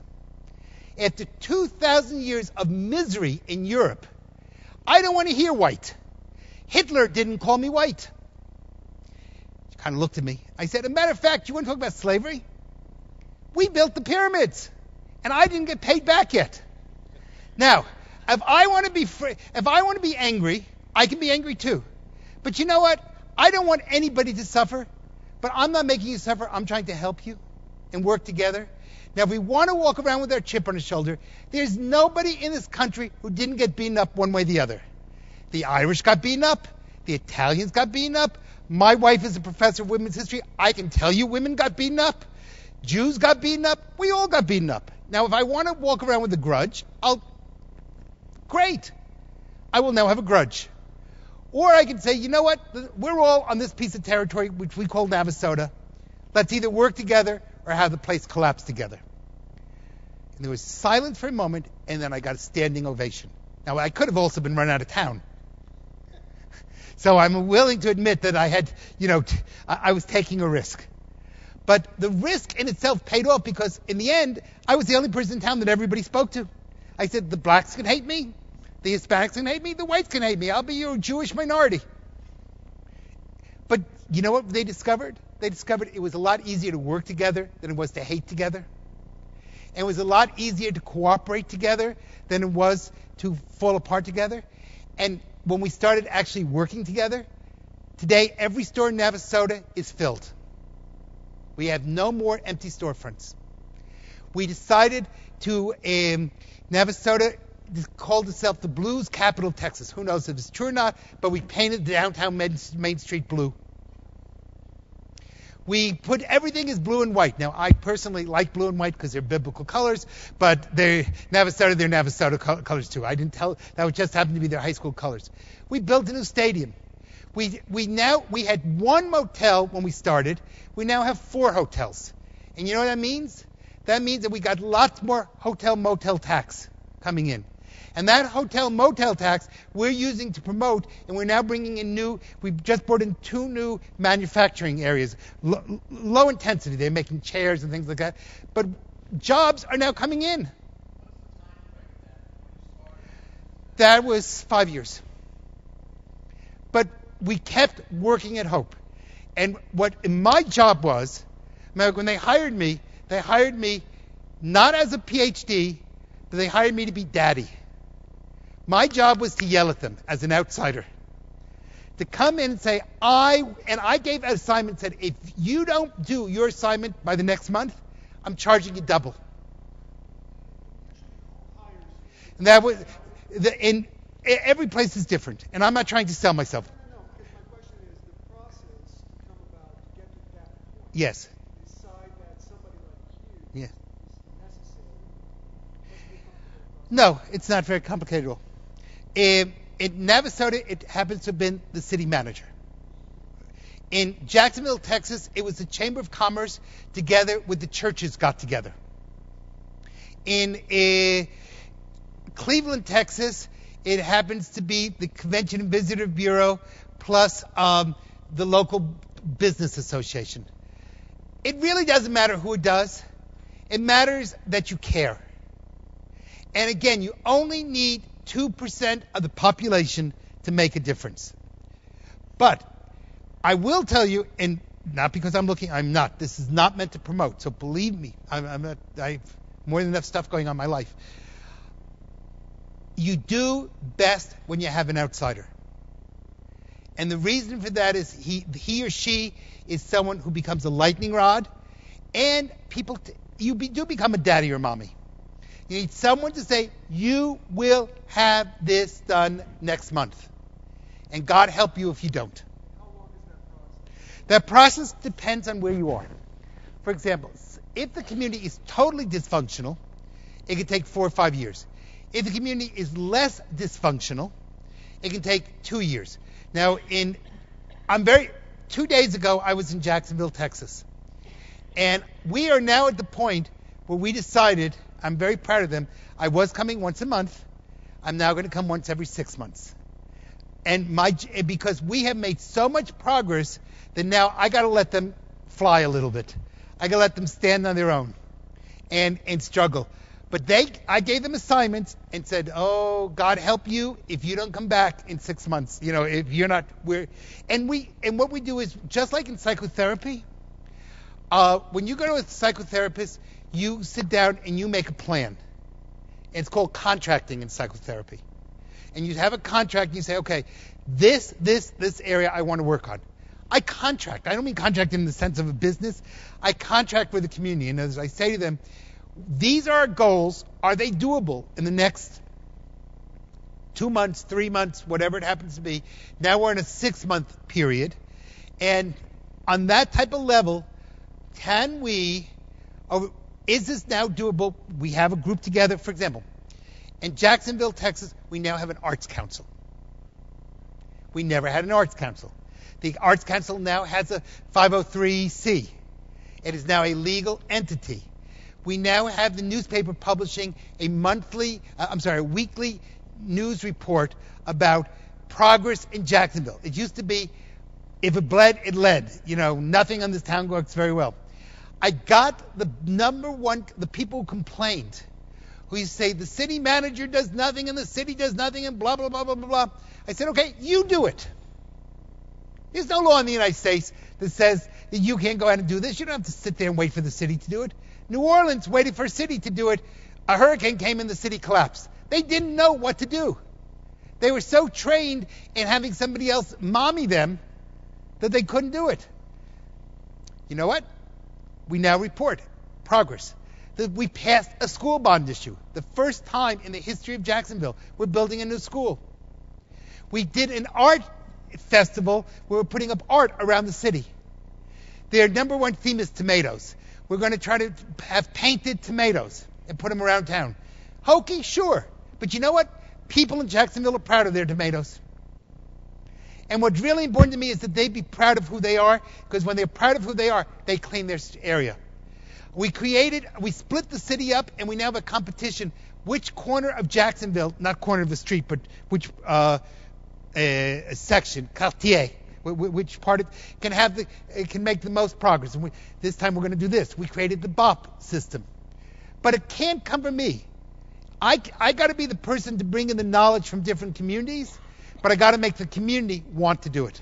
After 2,000 years of misery in Europe, I don't want to hear white. Hitler didn't call me white." She kind of looked at me. I said, "As a matter of fact, you want to talk about slavery? We built the pyramids, and I didn't get paid back yet. Now, if I want to be angry, I can be angry too. But you know what? I don't want anybody to suffer, but I'm not making you suffer. I'm trying to help you and work together. Now, if we want to walk around with our chip on our shoulder, there's nobody in this country who didn't get beaten up one way or the other. The Irish got beaten up. The Italians got beaten up. My wife is a professor of women's history. I can tell you women got beaten up. Jews got beaten up. We all got beaten up. Now, if I want to walk around with a grudge, great. I will now have a grudge. Or I can say, you know what? We're all on this piece of territory, which we call Navasota. Let's either work together or have the place collapse together. And there was silence for a moment, and then I got a standing ovation. Now, I could have also been run out of town. So I'm willing to admit that I had, I was taking a risk. But the risk in itself paid off because in the end, I was the only person in town that everybody spoke to. I said, the blacks can hate me. The Hispanics can hate me. The whites can hate me. I'll be your Jewish minority. But you know what they discovered? They discovered it was a lot easier to work together than it was to hate together. And it was a lot easier to cooperate together than it was to fall apart together. And when we started actually working together, today every store in Navasota is filled. We have no more empty storefronts. We decided to, Navasota called itself the Blues Capital of Texas. Who knows if it's true or not, but we painted the downtown Main Street blue. We put everything as blue and white. Now, I personally like blue and white because they're biblical colors, but they're Navasota colors too. I didn't tell, that would just happen to be their high school colors. We built a new stadium. We had one motel when we started. We now have 4 hotels. And you know what that means? That means that we got lots more hotel-motel tax coming in. And that hotel-motel tax we're using to promote, and we're now bringing in we've just brought in 2 new manufacturing areas. Low intensity, they're making chairs and things like that. But jobs are now coming in. That was 5 years. But we kept working at Hope. And what my job was, when they hired me not as a PhD, but they hired me to be daddy. My job was to yell at them as an outsider. To come in and say, I gave an assignment and said, if you don't do your assignment by the next month, I'm charging you double. And that was, every place is different. And I'm not trying to sell myself. No, because my question is the process to come about to get to that point. Yes. Decide that somebody like you Yeah. is necessary. Must be a complicated process. No, it's not very complicated at all. In Navasota, it happens to have been the city manager. In Jacksonville, Texas, it was the Chamber of Commerce together with the churches got together. In Cleveland, Texas, it happens to be the Convention and Visitor Bureau plus the local business association. It really doesn't matter who it does. It matters that you care. And again, you only need 2% of the population to make a difference. But I will tell you, and not because I'm not. This is not meant to promote. So believe me, I'm not. I've more than enough stuff going on in my life. You do best when you have an outsider. And the reason for that is he or she is someone who becomes a lightning rod, and you do become a daddy or mommy. You need someone to say, you will have this done next month. And God help you if you don't. How long is that process? That process depends on where you are. For example, if the community is totally dysfunctional, it can take 4 or 5 years. If the community is less dysfunctional, it can take 2 years. Now, 2 days ago, I was in Jacksonville, Texas. And we are now at the point where we decided, I'm very proud of them, I was coming once a month. I'm now going to come once every 6 months. And because we have made so much progress that now I got to let them fly a little bit. I got to let them stand on their own and struggle. But I gave them assignments and said, oh, God help you if you don't come back in 6 months. You know, if you're not, and what we do is, just like in psychotherapy, when you go to a psychotherapist, you sit down and you make a plan. It's called contracting in psychotherapy. And you have a contract and you say, okay, this area I want to work on. I contract. I don't mean contract in the sense of a business. I contract with the community. And as I say to them, these are our goals. Are they doable in the next 2 months, 3 months, whatever it happens to be? Now we're in a 6-month period. And on that type of level, is this now doable? We have a group together. For example, in Jacksonville, Texas, we now have an arts council. We never had an arts council. The arts council now has a 503c. It is now a legal entity. We now have the newspaper publishing a weekly news report about progress in Jacksonville. It used to be, if it bled, it led. You know, nothing on this town works very well. I got the people who complained, who used to say, the city manager does nothing and the city does nothing and blah, blah, blah, blah, blah, blah. I said, okay, you do it. There's no law in the United States that says that you can't go out and do this. You don't have to sit there and wait for the city to do it. New Orleans waited for a city to do it. A hurricane came and the city collapsed. They didn't know what to do. They were so trained in having somebody else mommy them that they couldn't do it. You know what? We now report progress. That we passed a school bond issue. The first time in the history of Jacksonville, we're building a new school. We did an art festival where we're putting up art around the city. Their number one theme is tomatoes. We're going to try to have painted tomatoes and put them around town. Hokey, sure. But you know what? People in Jacksonville are proud of their tomatoes. And what's really important to me is that they be proud of who they are, because when they're proud of who they are, they clean their area. We split the city up, and we now have a competition. Which corner of Jacksonville, not corner of the street, but which section, quartier, which part can make the most progress. And this time we're going to do this. We created the BOP system. But it can't come from me. I got to be the person to bring in the knowledge from different communities, but I got to make the community want to do it.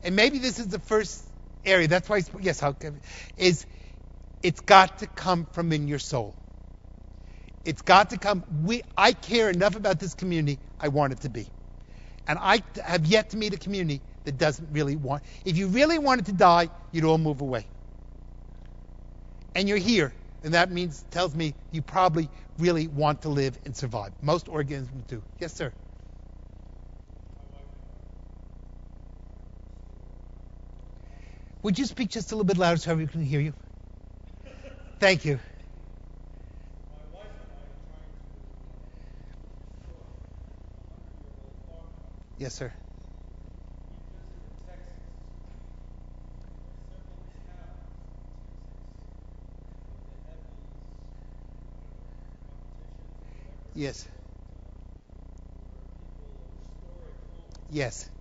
And maybe this is the first area. That's why, yes, is it's got to come from in your soul. It's got to come. I care enough about this community. I want it to be. And I have yet to meet a community that doesn't really want. If you really wanted to die, you'd all move away. And you're here, and that tells me you probably really want to live and survive. Most organisms do. Yes, sir. Would you speak just a little bit louder so everyone can hear you? Thank you. My wife and I are trying to restore a 100-year-old farmhouse. Yes, sir. We visited Texas. There are several towns in Texas where they have these competitions or whatever. Yes. Where people are restoring homes. Yes.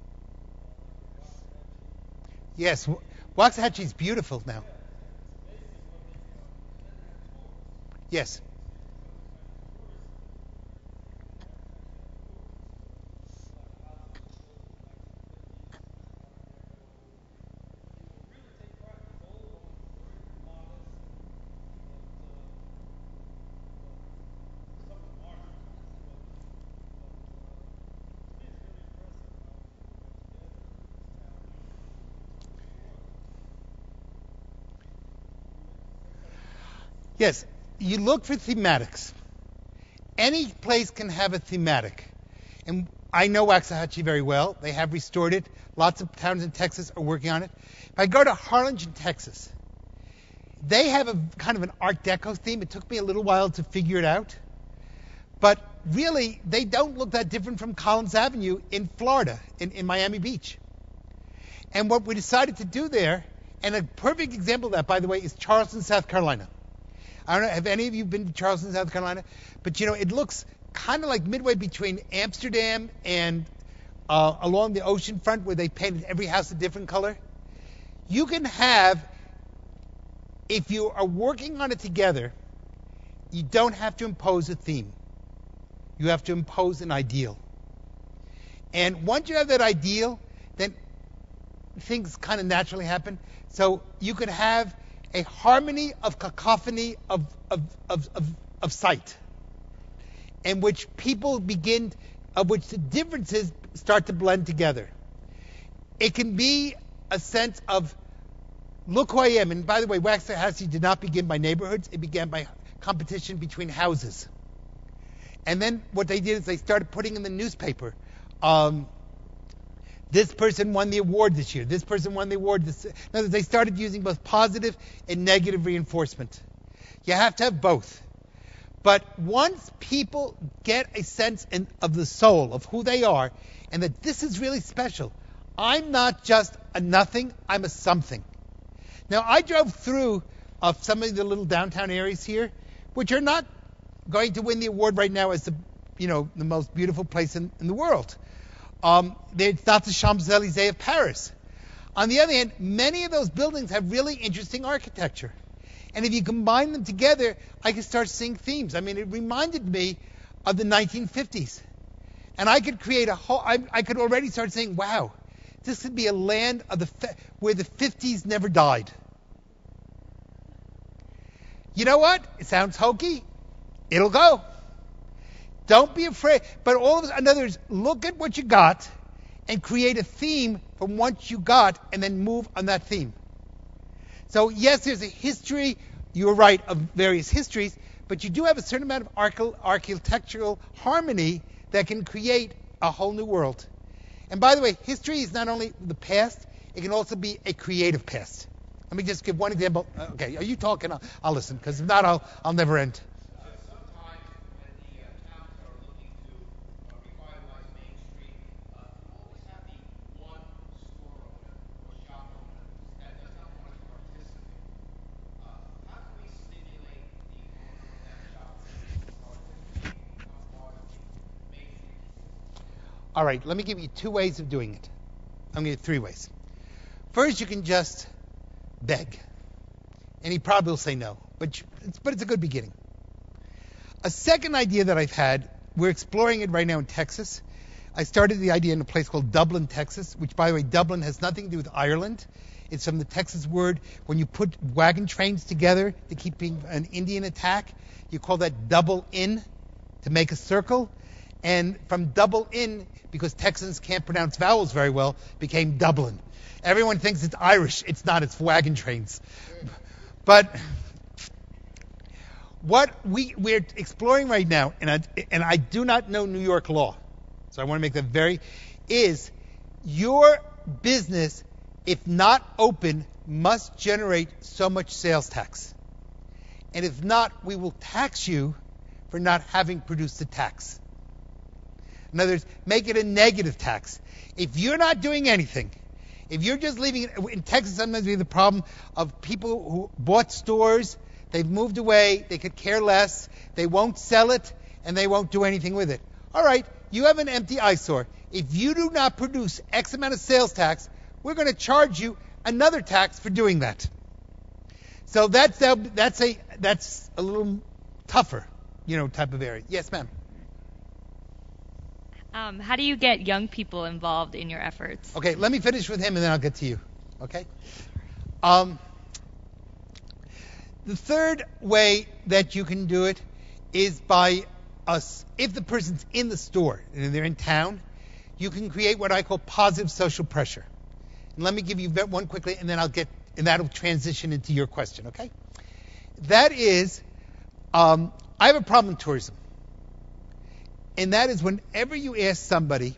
Like Waxahachie. Yes. Waxahachie is beautiful now. Yeah, it's amazing what they do. And then they have tours. Yes. Yes. You look for thematics. Any place can have a thematic. And I know Waxahachie very well. They have restored it. Lots of towns in Texas are working on it. If I go to Harlingen, Texas, they have a kind of an Art Deco theme. It took me a little while to figure it out. But really, they don't look that different from Collins Avenue in Florida, in Miami Beach. And what we decided to do there, and a perfect example of that, by the way, is Charleston, South Carolina. I don't know, have any of you been to Charleston, South Carolina? But, it looks kind of like midway between Amsterdam and along the ocean front where they painted every house a different color. You can have, if you are working on it together, you don't have to impose a theme. You have to impose an ideal. And once you have that ideal, then things kind of naturally happen. So you could have a harmony of cacophony of sight, in which people begin, of which the differences start to blend together. It can be a sense of, look who I am. And by the way, Waxahachie did not begin by neighborhoods. It began by competition between houses. And then what they did is they started putting in the newspaper, this person won the award this year. This person won the award this. In other words, they started using both positive and negative reinforcement. You have to have both. But once people get a sense of the soul, of who they are, and that this is really special, I'm not just a nothing, I'm a something. Now, I drove through some of the little downtown areas here, which are not going to win the award right now as the most beautiful place in the world. It's not the Champs-Élysées of Paris. On the other hand, many of those buildings have really interesting architecture. And if you combine them together, I could start seeing themes. I mean, it reminded me of the 1950s. And I could create I could already start saying, wow, this could be a land of where the 50s never died. You know what? It sounds hokey. It'll go. Don't be afraid. But in other words, look at what you got and create a theme from what you got and then move on that theme. So yes, there's a history, you're right, of various histories, but you do have a certain amount of architectural harmony that can create a whole new world. And by the way, history is not only the past, it can also be a creative past. Let me just give one example. Okay, are you talking? I'll listen, because if not, I'll never end. Sometimes when the towns are looking to revitalize Main Street, you always have the one store owner or shop owner that does not want to participate. How can we stimulate the owner of that shop to participate and become part of the Main Street community? All right, let me give you two ways of doing it. I'm going to give you three ways. First, you can just beg. And he probably will say no. but it's a good beginning. A second idea that I've had, we're exploring it right now in Texas. I started the idea in a place called Dublin, Texas, which, by the way, Dublin has nothing to do with Ireland. It's from the Texas word, when you put wagon trains together to keep an Indian attack, you call that double in, to make a circle. And from double in, because Texans can't pronounce vowels very well, became Dublin. Everyone thinks it's Irish. It's not. It's wagon trains. But what we're exploring right now, and I do not know New York law, so I want to make that is your business, if not open, must generate so much sales tax. And if not, we will tax you for not having produced the tax. In other words, make it a negative tax. If you're not doing anything, if you're just leaving it, in Texas sometimes we have the problem of people who bought stores, they've moved away, they could care less, they won't sell it, and they won't do anything with it. All right, you have an empty eyesore. If you do not produce X amount of sales tax, we're going to charge you another tax for doing that. So that's a little tougher, type of area. Yes, ma'am. How do you get young people involved in your efforts? Okay, let me finish with him and then I'll get to you. Okay? The third way that you can do it is by if the person's in the store and they're in town, you can create what I call positive social pressure. And let me give you one quickly, and then and that'll transition into your question, okay? That is, I have a problem in tourism. And that is whenever you ask somebody,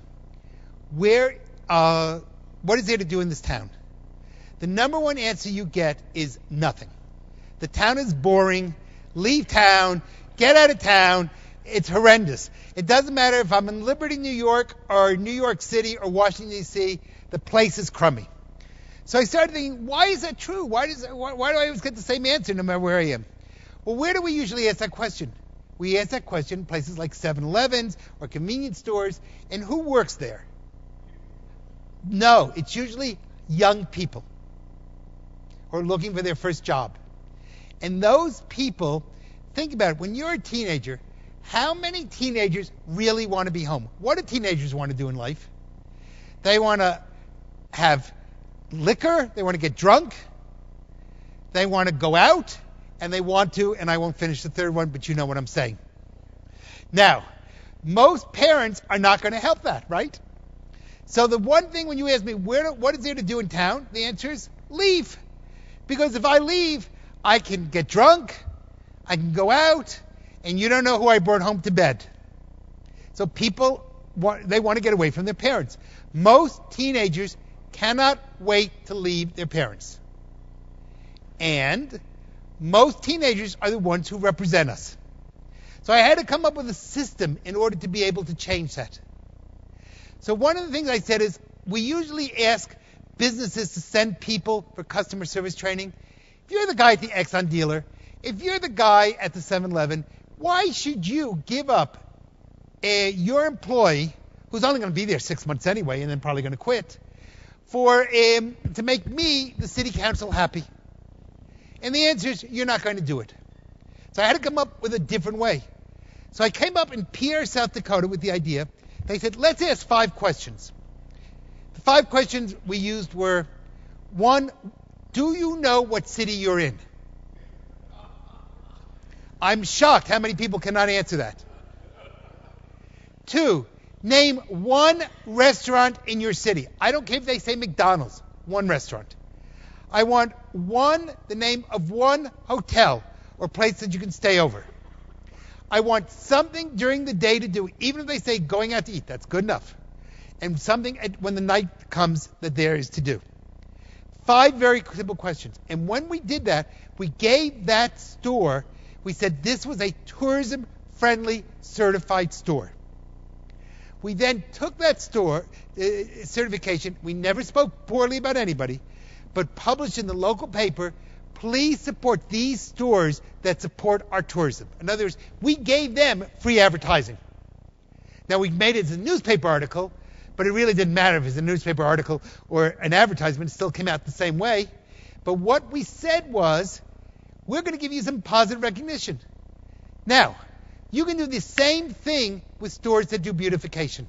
what is there to do in this town? The number one answer you get is nothing. The town is boring. Leave town. Get out of town. It's horrendous. It doesn't matter if I'm in Liberty, New York, or New York City, or Washington, D.C., the place is crummy. So I started thinking, why is that true? Why do I always get the same answer no matter where I am? Well, where do we usually ask that question? We ask that question in places like 7-Elevens or convenience stores, and who works there? No, it's usually young people who are looking for their first job. And those people, think about it, when you're a teenager, how many teenagers really want to be home? What do teenagers want to do in life? They want to have liquor, they want to get drunk, they want to go out, and they want to, and I won't finish the third one, but you know what I'm saying. Now, most parents are not going to help that, right? So the one thing when you ask me, what is there to do in town? The answer is leave. Because if I leave, I can get drunk, I can go out, and you don't know who I brought home to bed. So people, they want to get away from their parents. Most teenagers cannot wait to leave their parents. And most teenagers are the ones who represent us. So I had to come up with a system in order to be able to change that. So one of the things I said is, we usually ask businesses to send people for customer service training. If you're the guy at the Exxon dealer, if you're the guy at the 7-Eleven, why should you give up your employee, who's only going to be there 6 months anyway and then probably going to quit, to make me, the city council, happy? And the answer is, you're not going to do it. So I had to come up with a different way. So I came up in Pierre, South Dakota with the idea. They said, let's ask 5 questions. The 5 questions we used were, 1, do you know what city you're in? I'm shocked how many people cannot answer that. 2, name 1 restaurant in your city. I don't care if they say McDonald's, 1 restaurant. I want the name of 1 hotel or place that you can stay over. I want something during the day to do, even if they say going out to eat, that's good enough. And something when the night comes that there is to do. 5 very simple questions. And when we did that, we gave that store, we said this was a tourism-friendly certified store. We then took that store certification, we never spoke poorly about anybody, but published in the local paper, please support these stores that support our tourism. In other words, we gave them free advertising. Now, we made it as a newspaper article, but it really didn't matter if it was a newspaper article or an advertisement. It still came out the same way. But what we said was, we're going to give you some positive recognition. Now, you can do the same thing with stores that do beautification.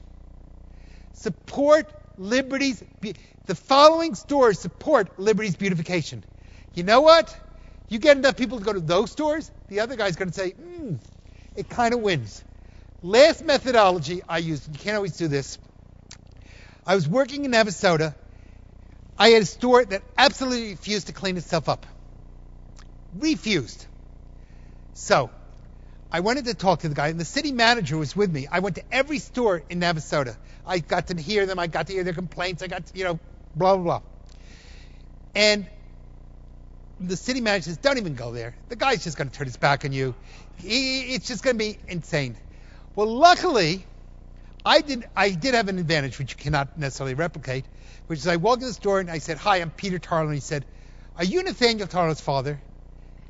Support Liberty's, the following stores support Liberty's beautification. You know what? You get enough people to go to those stores, the other guy's going to say, it kind of wins. Last methodology I used, you can't always do this. I was working in Navasota. I had a store that absolutely refused to clean itself up. Refused. So, I wanted to talk to the guy, and the city manager was with me. I went to every store in Navasota. I got to hear them. I got to hear their complaints. I got to, blah, blah, blah. And the city manager says, don't even go there. The guy's just going to turn his back on you. It's just going to be insane. Well, luckily, I did have an advantage, which you cannot necessarily replicate, which is I walked in the store and I said, hi, I'm Peter Tarlow. And he said, are you Nathaniel Tarlow's father?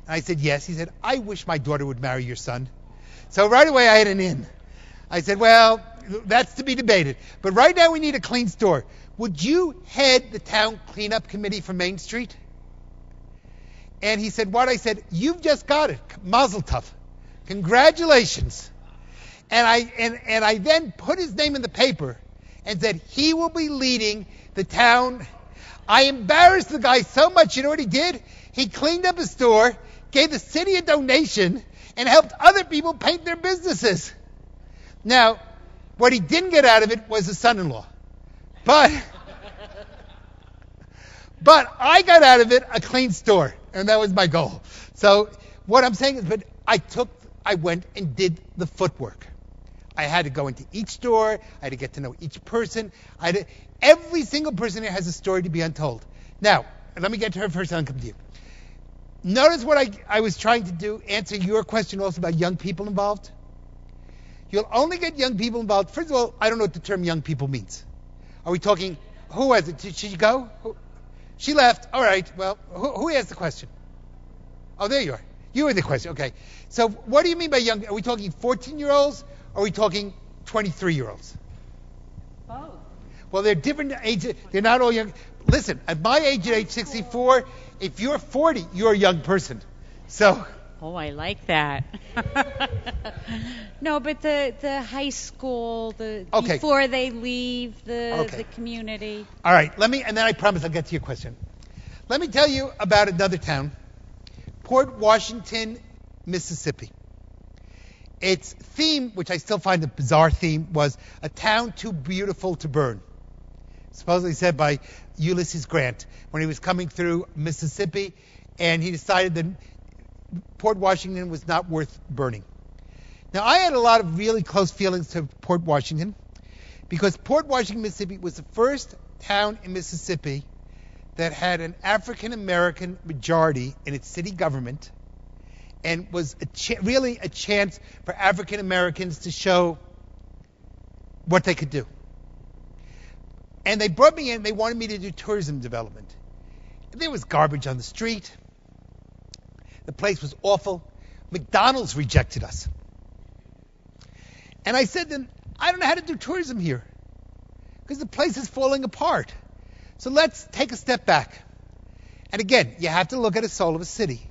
And I said, yes. He said, I wish my daughter would marry your son. So right away I had an in. I said, well, that's to be debated. But right now we need a clean store. Would you head the town cleanup committee for Main Street? And he said, what? I said, you've just got it. Mazel tov. Congratulations. And I then put his name in the paper and said, he will be leading the town. I embarrassed the guy so much. You know what he did? He cleaned up his store, gave the city a donation, and helped other people paint their businesses. Now, what he didn't get out of it was a son-in-law. But I got out of it a clean store, and that was my goal. So what I'm saying is, I went and did the footwork. I had to go into each store. I had to get to know each person. Every single person here has a story to be untold. Now, let me get to her first and I'll come to you. Notice what I was trying to do, answer your question also about young people involved. You'll only get young people involved. First of all, I don't know what the term young people means. Are we talking, who was it? Did she go? She left. All right. Well, who asked the question? Oh, there you are. You were the question. Okay. So what do you mean by young? Are we talking 14-year-olds? Or are we talking 23-year-olds? Both. Well, they're different ages. They're not all young. Listen, at my age, at age 64, if you're 40, you're a young person. So. Oh, I like that. No, but the high school, before they leave the community. All right, and then I promise I'll get to your question. Let me tell you about another town, Port Washington, Mississippi. Its theme, which I still find a bizarre theme, was a town too beautiful to burn. Supposedly said by Ulysses Grant when he was coming through Mississippi, and he decided that Port Washington was not worth burning. Now, I had a lot of really close feelings to Port Washington because Port Washington, Mississippi was the first town in Mississippi that had an African-American majority in its city government and was really a chance for African-Americans to show what they could do. And they brought me in, they wanted me to do tourism development. There was garbage on the street. The place was awful. McDonald's rejected us. And I said then, I don't know how to do tourism here because the place is falling apart. So let's take a step back. And again, you have to look at the soul of a city.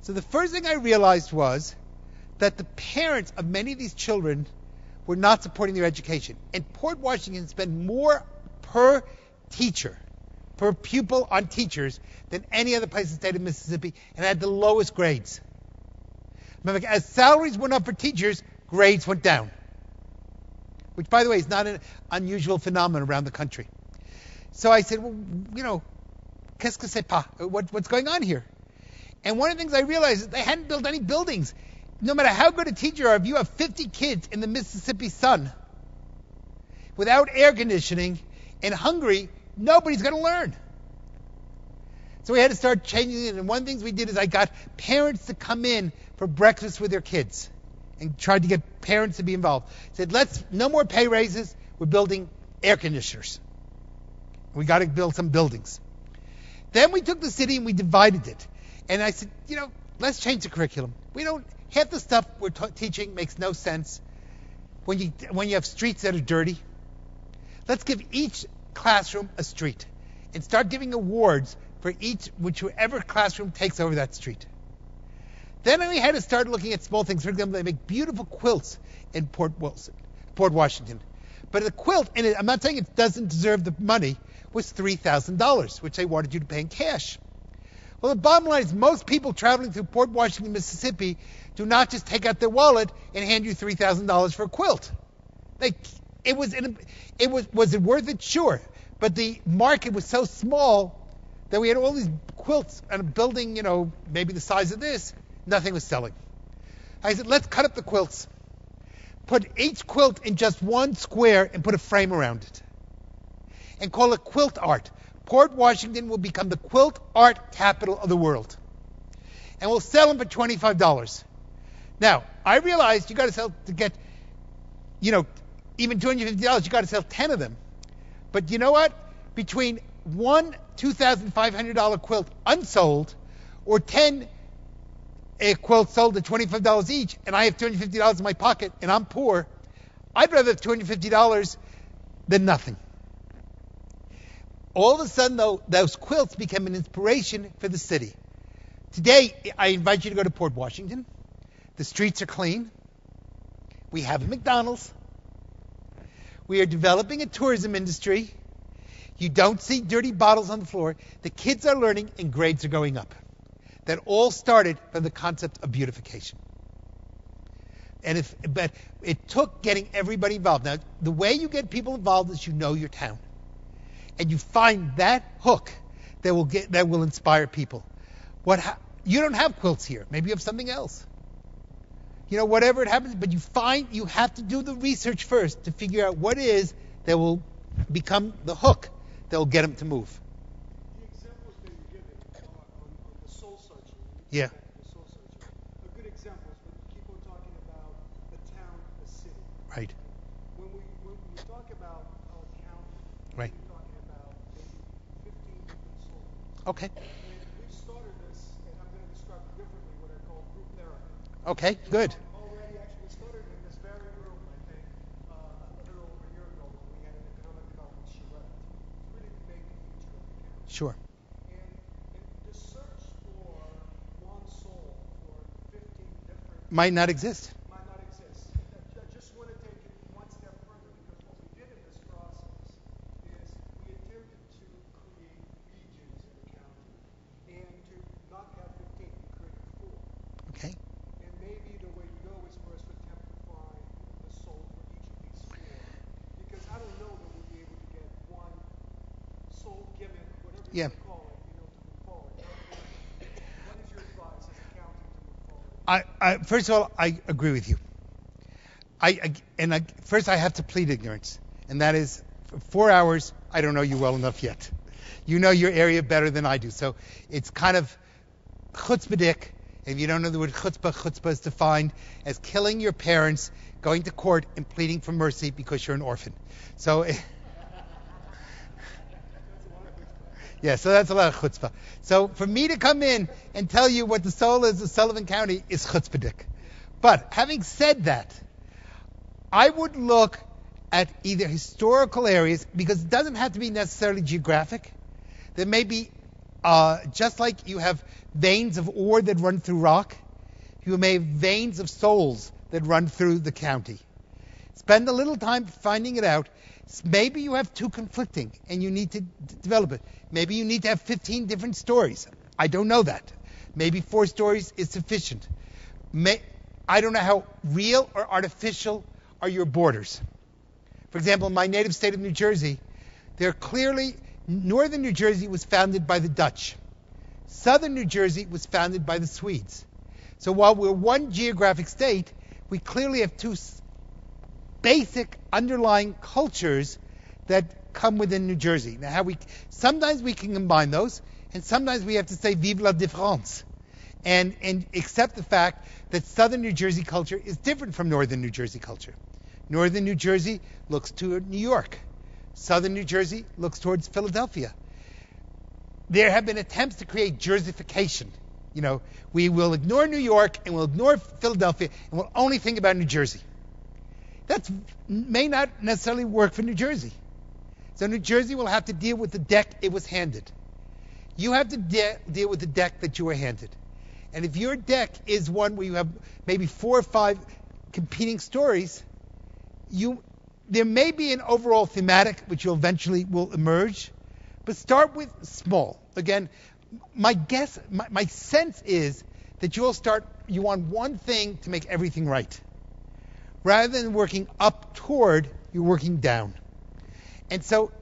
So the first thing I realized was that the parents of many of these children were not supporting their education. And Port Washington spent more per teacher, per pupil on teachers than any other place in the state of Mississippi, and had the lowest grades. Remember, as salaries went up for teachers, grades went down. Which, by the way, is not an unusual phenomenon around the country. So I said, well, qu'est-ce que c'est pas? What's going on here? And one of the things I realized is they hadn't built any buildings. No matter how good a teacher you are, if you have 50 kids in the Mississippi sun, without air conditioning, and hungry, nobody's going to learn. So we had to start changing it. And one of the things we did is I got parents to come in for breakfast with their kids and tried to get parents to be involved. Said, no more pay raises. We're building air conditioners. We got to build some buildings. Then we took the city and we divided it. And I said, let's change the curriculum. Half the stuff we're teaching makes no sense when you have streets that are dirty. Let's give each classroom a street and start giving awards for whichever classroom takes over that street. Then we had to start looking at small things. For example, they make beautiful quilts in Port Washington. But the quilt, and I'm not saying it doesn't deserve the money, was $3,000, which they wanted you to pay in cash. Well, the bottom line is most people traveling through Port Washington, Mississippi, do not just take out their wallet and hand you $3,000 for a quilt. Was it worth it? Sure. But the market was so small that we had all these quilts on a building, maybe the size of this. Nothing was selling. I said, let's cut up the quilts. Put each quilt in just one square and put a frame around it. And call it quilt art. Port Washington will become the quilt art capital of the world. And we'll sell them for $25. Now, I realized you got to sell to get, even $250, you got to sell 10 of them. But you know what? Between one $2,500 quilt unsold or 10 quilts sold at $25 each, and I have $250 in my pocket, and I'm poor, I'd rather have $250 than nothing. All of a sudden, though, those quilts became an inspiration for the city. Today, I invite you to go to Port Washington. The streets are clean. We have a McDonald's. We are developing a tourism industry. You don't see dirty bottles on the floor. The kids are learning and grades are going up. That all started from the concept of beautification. But it took getting everybody involved. Now, the way you get people involved is you know your town. And you find that hook that will inspire people. You don't have quilts here. Maybe you have something else. Whatever it happens, but you have to do the research first to figure out what it is that will become the hook that will get them to move. The examples that you're giving on the soul searching. Yeah. The soul searching. A good example is when people are talking about the town, the city. Right. When you talk about our county, Right. we're talking about maybe 15 different souls. Okay. And we've started this, and I'm going to describe it differently, what I call group therapy. Okay, good. Already actually started in this very room, I think, a little over a year ago when we had an economic development charrette. It's really made the future of the county. Sure. And the search for one soul for 15 different Might not exist. might not exist. I just want to take it one step further because what we did in this process is we attempted to create regions in the county and to not have 15, we created 4. Okay. And maybe the way to go is for us to attempt to find the soul for each of these 4. Because I don't know that we'll be able to get one soul gimmick, whatever you Yeah. want to call it, to move forward. What is your advice as a county to move forward? First of all, I agree with you. First I have to plead ignorance, and that is, for 4 hours, I don't know you well enough yet. You know your area better than I do, so it's kind of chutzpahdik. If you don't know the word chutzpah is defined as killing your parents, going to court, and pleading for mercy because you're an orphan. So, yeah, so that's a lot of chutzpah. So for me to come in and tell you what the soul is of Sullivan County is chutzpahdik. But having said that, I would look at either historical areas, because it doesn't have to be necessarily geographic. There may be, just like you have veins of ore that run through rock, you may have veins of souls that run through the county. Spend a little time finding it out. Maybe you have 2 conflicting and you need to develop it. Maybe you need to have 15 different stories. I don't know that. Maybe 4 stories is sufficient. I don't know how real or artificial are your borders. For example, in my native state of New Jersey, northern New Jersey was founded by the Dutch. Southern New Jersey was founded by the Swedes. So while we're one geographic state, we clearly have 2 basic underlying cultures that come within New Jersey. Now, sometimes we can combine those, and sometimes we have to say vive la différence, and accept the fact that Southern New Jersey culture is different from Northern New Jersey culture. Northern New Jersey looks toward New York. Southern New Jersey looks towards Philadelphia. There have been attempts to create Jerseyfication. We will ignore New York and we'll ignore Philadelphia and we'll only think about New Jersey. That may not necessarily work for New Jersey. So New Jersey will have to deal with the deck it was handed. You have to deal with the deck that you were handed. And if your deck is one where you have maybe 4 or 5 competing stories, there may be an overall thematic which will eventually will emerge, but start with small. Again, my sense is that you want one thing to make everything right. Rather than working up toward, you're working down. And so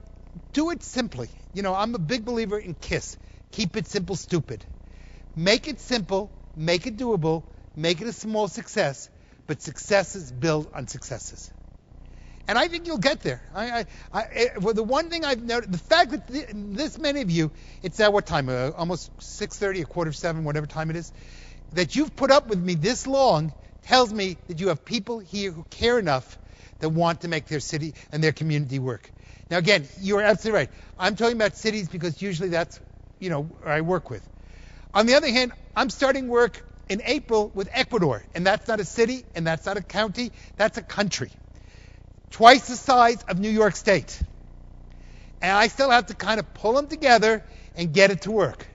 do it simply. I'm a big believer in KISS. Keep it simple, stupid. Make it simple, make it doable, make it a small success, but successes build on successes. And I think you'll get there. Well, the one thing I've noticed, the fact that this many of you, it's at what time? Almost 6:30, 6:45, whatever time it is, that you've put up with me this long tells me that you have people here who care enough that want to make their city and their community work. Now again, you're absolutely right. I'm talking about cities because usually that's, where I work with. On the other hand, I'm starting work in April with Ecuador, and that's not a city, and that's not a county, that's a country. Twice the size of New York State. And I still have to kind of pull them together and get it to work.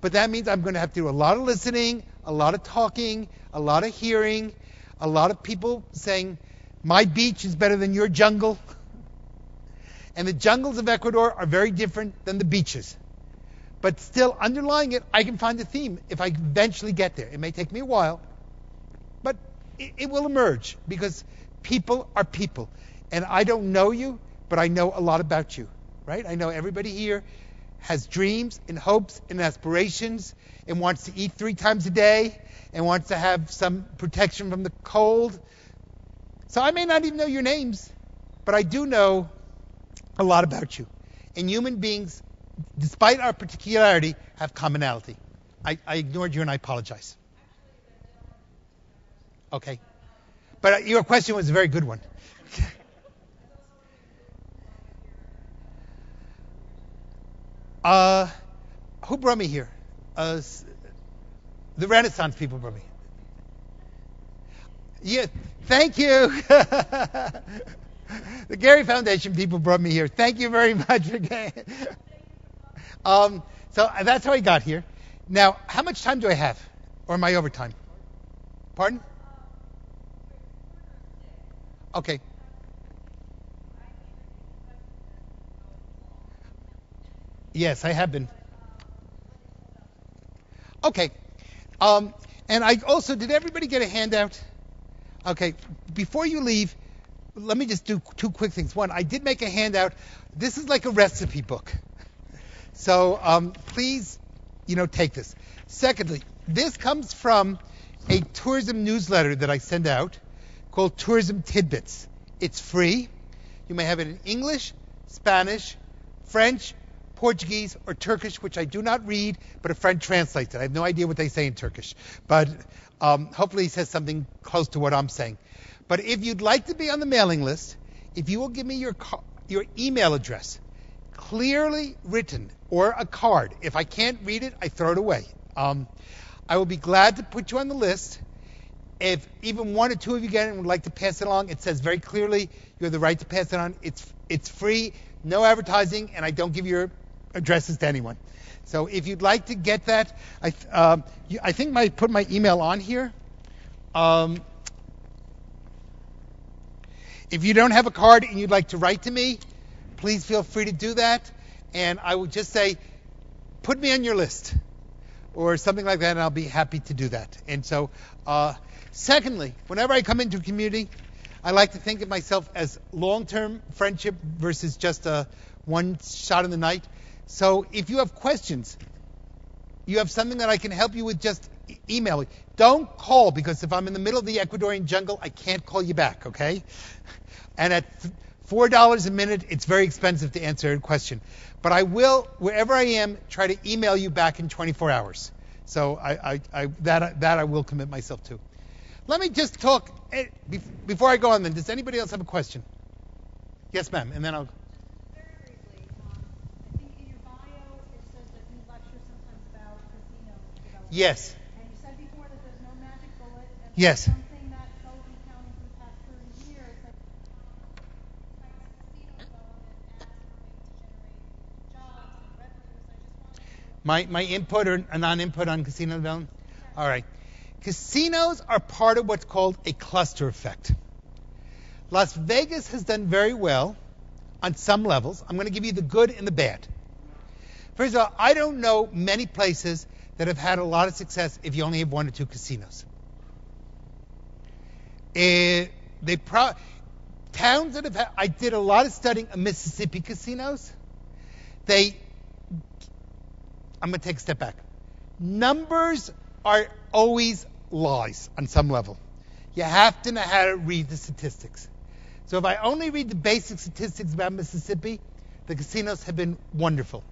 But that means I'm going to have to do a lot of listening, a lot of talking, a lot of hearing, a lot of people saying, my beach is better than your jungle. And the jungles of Ecuador are very different than the beaches. But still, underlying it, I can find a theme if I eventually get there. It may take me a while, but it will emerge because people are people. And I don't know you, but I know a lot about you, right? I know everybody here has dreams and hopes and aspirations and wants to eat 3 times a day and wants to have some protection from the cold. So I may not even know your names, but I do know a lot about you. And human beings, despite our particularity, have commonality. I ignored you and I apologize. Okay. But your question was a very good one. Who brought me here? The Renaissance people brought me. Yeah, thank you. The Gary Foundation people brought me here. Thank you very much again. So that's how I got here. Now, how much time do I have? Or am I over time? Pardon? Okay. Yes, I have been. Okay. And I also, did everybody get a handout? Okay. Before you leave, let me just do 2 quick things. One, I did make a handout. This is like a recipe book. So please, take this. Secondly, this comes from a tourism newsletter that I send out called Tourism Tidbits. It's free. You may have it in English, Spanish, French, Portuguese, or Turkish, which I do not read, but a friend translates it. I have no idea what they say in Turkish, but hopefully he says something close to what I'm saying. But if you'd like to be on the mailing list, if you will give me your email address, clearly written, or a card. If I can't read it, I throw it away. I will be glad to put you on the list. If even 1 or 2 of you get it and would like to pass it along, it says very clearly you have the right to pass it on. It's free, no advertising, and I don't give your addresses to anyone. So if you'd like to get that, I think I put my email on here. If you don't have a card and you'd like to write to me, please feel free to do that. And I would just say, put me on your list or something like that, and I'll be happy to do that. And so, secondly, whenever I come into a community, I like to think of myself as long-term friendship versus just a one shot in the night. So if you have questions, you have something that I can help you with, just email me. Don't call, because if I'm in the middle of the Ecuadorian jungle, I can't call you back, okay? And at $4 a minute, it's very expensive to answer a question. But I will, wherever I am, try to email you back in 24 hours. So that I will commit myself to. Let me just talk, before I go on then, does anybody else have a question? Yes, ma'am, and then I'll... Very briefly, I think in your bio it says that you lecture sometimes about casino development. Yes. And you said before that there's no magic bullet. And Yes. something that Sullivan County for the past 30 years has casino development as a way to generate jobs and revenues. I just wanted to... My input or a non-input on casino development? Yeah, All right. Casinos are part of what's called a cluster effect. Las Vegas has done very well on some levels. I'm going to give you the good and the bad. First of all, I don't know many places that have had a lot of success if you only have one or two casinos. Towns that have had, I did a lot of studying of Mississippi casinos. I'm going to take a step back. Numbers are always lies on some level. You have to know how to read the statistics. So if I only read the basic statistics about Mississippi, the casinos have been wonderful.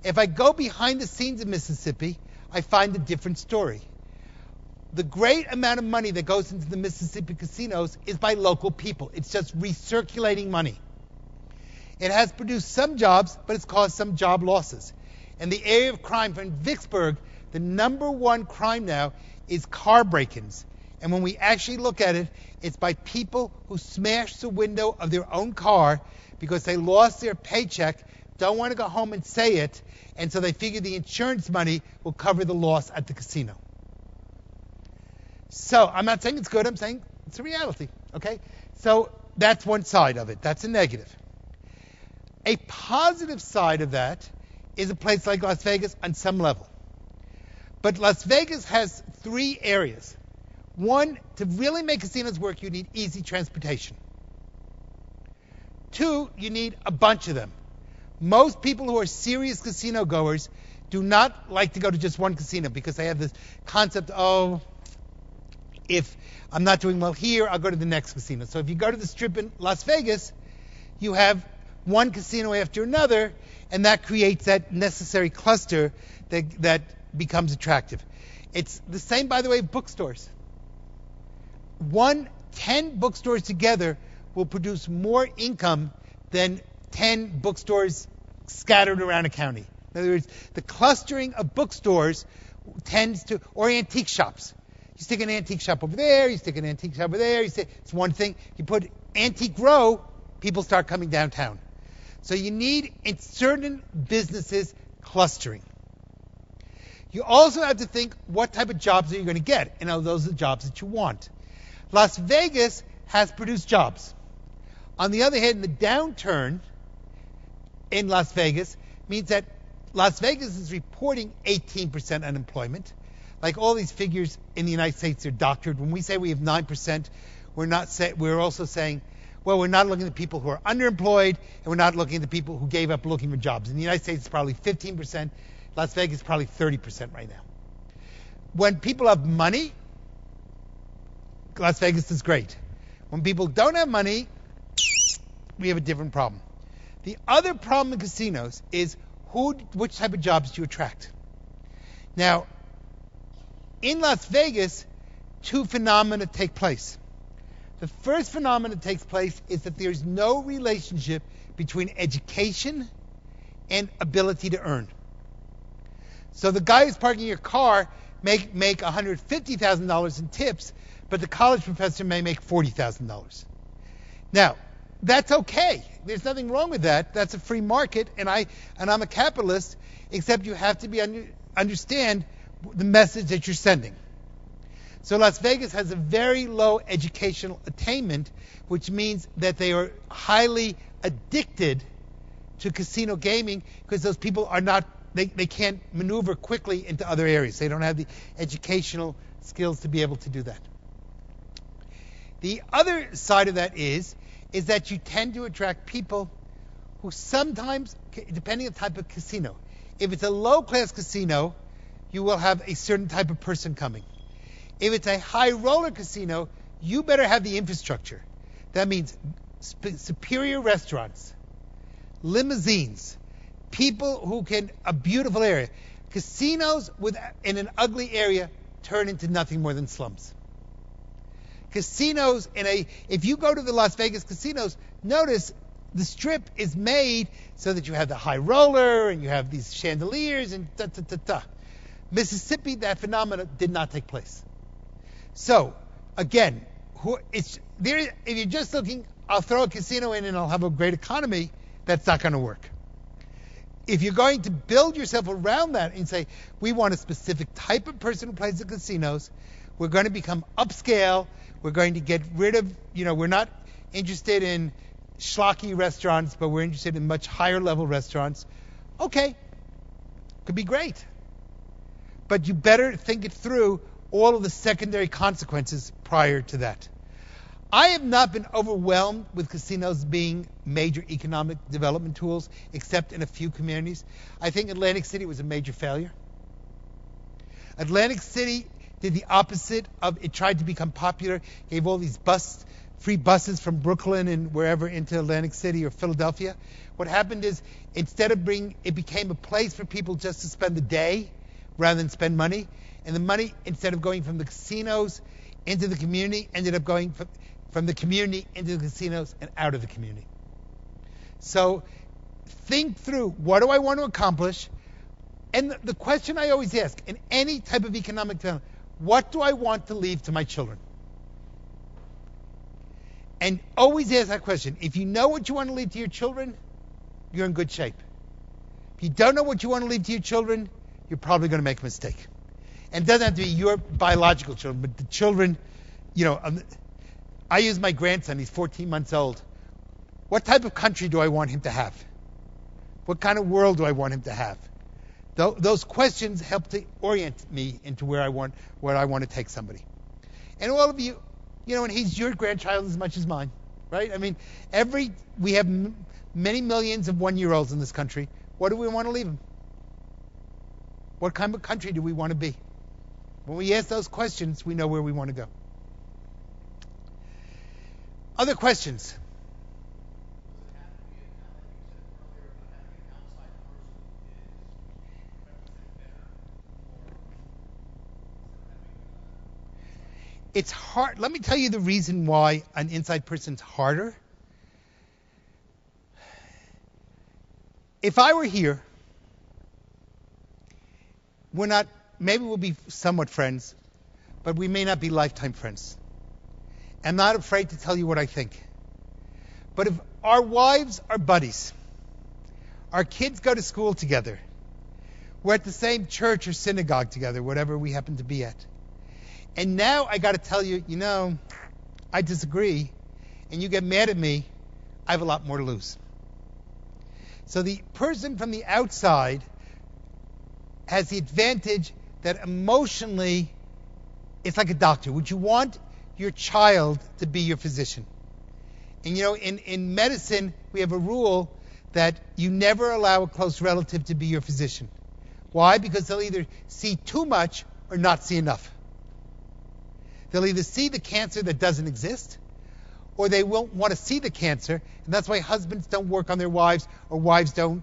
If I go behind the scenes of Mississippi, I find a different story. The great amount of money that goes into the Mississippi casinos is by local people. It's just recirculating money. It has produced some jobs, but it's caused some job losses. And the area of crime in Vicksburg, the number one crime now is car break-ins. And when we actually look at it, it's by people who smash the window of their own car because they lost their paycheck, don't want to go home and say it, and so they figure the insurance money will cover the loss at the casino. So I'm not saying it's good, I'm saying it's a reality, okay? So that's one side of it. That's a negative. A positive side of that is a place like Las Vegas on some level. But Las Vegas has three areas. One, to really make casinos work, you need easy transportation. Two, you need a bunch of them. Most people who are serious casino goers do not like to go to just one casino because they have this concept, if I'm not doing well here, I'll go to the next casino. So if you go to the Strip in Las Vegas, you have one casino after another, and that creates that necessary cluster that becomes attractive. It's the same, by the way, of bookstores. 10 bookstores together will produce more income than 10 bookstores scattered around a county. In other words, the clustering of bookstores tends to, or antique shops. You stick an antique shop over there, you stick an antique shop over there, it's one thing. You put antique row, people start coming downtown. So you need, in certain businesses, clustering. You also have to think, what type of jobs are you going to get? And are those the jobs that you want? Las Vegas has produced jobs. On the other hand, the downturn in Las Vegas means that Las Vegas is reporting 18% unemployment. Like all these figures in the United States are doctored. When we say we have 9%, we're also saying, well, we're not looking at the people who are underemployed, and we're not looking at the people who gave up looking for jobs. In the United States, it's probably 15%. Las Vegas is probably 30% right now. When people have money, Las Vegas is great. When people don't have money, we have a different problem. The other problem in casinos is which type of jobs do you attract? Now, in Las Vegas, two phenomena take place. The first phenomenon that takes place is that there's no relationship between education and ability to earn. So the guy who's parking your car make $150,000 in tips, but the college professor may make $40,000. Now, that's okay. There's nothing wrong with that. That's a free market, and I'm a capitalist, except you have to understand the message that you're sending. So Las Vegas has a very low educational attainment, which means that they are highly addicted to casino gaming because those people are not, they can't maneuver quickly into other areas. They don't have the educational skills to be able to do that. The other side of that is that you tend to attract people who sometimes, depending on the type of casino, if it's a low-class casino, you will have a certain type of person coming. If it's a high-roller casino, you better have the infrastructure. That means superior restaurants, limousines, people who can, a beautiful area. Casinos in an ugly area turn into nothing more than slums. Casinos if you go to the Las Vegas casinos, notice the strip is made so that you have the high roller and you have these chandeliers and da-da-da-da. Mississippi, that phenomenon did not take place. So, again, if you're just looking, I'll throw a casino in and I'll have a great economy, that's not going to work. if you're going to build yourself around that and say, we want a specific type of person who plays the casinos, we're going to become upscale, we're going to get rid of, we're not interested in schlocky restaurants, but we're interested in much higher level restaurants. Okay, could be great. But you better think it through, all of the secondary consequences prior to that. I have not been overwhelmed with casinos being major economic development tools, except in a few communities. I think Atlantic City was a major failure. Atlantic City did the opposite of, it tried to become popular, gave all these free buses from Brooklyn and wherever into Atlantic City or Philadelphia. What happened is, instead of it became a place for people just to spend the day rather than spend money. And the money, instead of going from the casinos into the community, ended up going from the community into the casinos and out of the community. So think through, what do I want to accomplish? And the question I always ask in any type of economic development, what do I want to leave to my children? And always ask that question. If you know what you want to leave to your children, you're in good shape. If you don't know what you want to leave to your children, you're probably going to make a mistake. And it doesn't have to be your biological children, but the children, I use my grandson, he's 14 months old. What type of country do I want him to have? What kind of world do I want him to have? Those questions help to orient me into where I want to take somebody. And all of you, and he's your grandchild as much as mine, right? I mean, we have many millions of 1-year-olds in this country. What do we want to leave them? What kind of country do we want to be? When we ask those questions, we know where we want to go. Other questions? It's hard. Let me tell you the reason why an inside person's harder. If I were here, maybe we'll be somewhat friends, but we may not be lifetime friends. I'm not afraid to tell you what I think. But if our wives are buddies, our kids go to school together, we're at the same church or synagogue together, whatever we happen to be at. And now I got to tell you, I disagree, and you get mad at me, I have a lot more to lose. So the person from the outside has the advantage that emotionally, it's like a doctor. Would you want your child to be your physician? And in medicine, we have a rule that you never allow a close relative to be your physician. Why? Because they'll either see too much or not see enough. They'll either see the cancer that doesn't exist, or they won't want to see the cancer, and that's why husbands don't work on their wives, or wives don't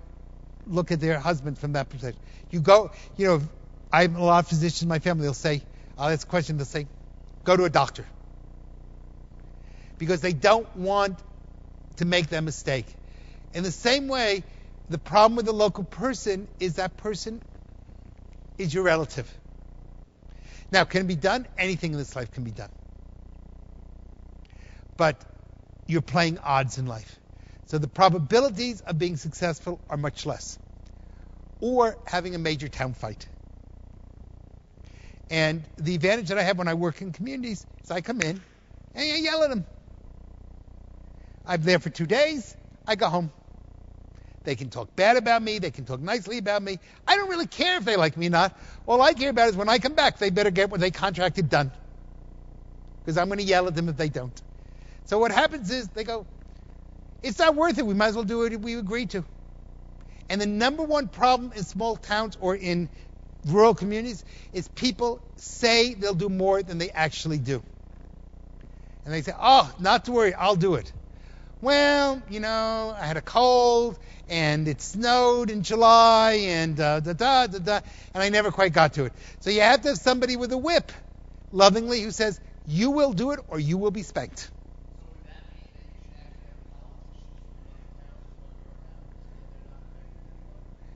look at their husbands from that perspective. I have a lot of physicians in my family, they'll say, that's a question, they'll say, go to a doctor. Because they don't want to make that mistake. In the same way, the problem with the local person is that person is your relative. Now, can it be done? Anything in this life can be done. But you're playing odds in life. So the probabilities of being successful are much less. Or having a major town fight. And the advantage that I have when I work in communities is I come in and I yell at them. I'm there for 2 days. I go home. They can talk bad about me. They can talk nicely about me. I don't really care if they like me or not. All I care about is when I come back, they better get what they contracted done. Because I'm going to yell at them if they don't. So what happens is they go, it's not worth it. We might as well do it if we agree to. And the number one problem in small towns or in rural communities is people say they'll do more than they actually do. And they say, not to worry, I'll do it. Well, I had a cold, and it snowed in July, and and I never quite got to it. So you have to have somebody with a whip, lovingly, who says, you will do it or you will be spanked.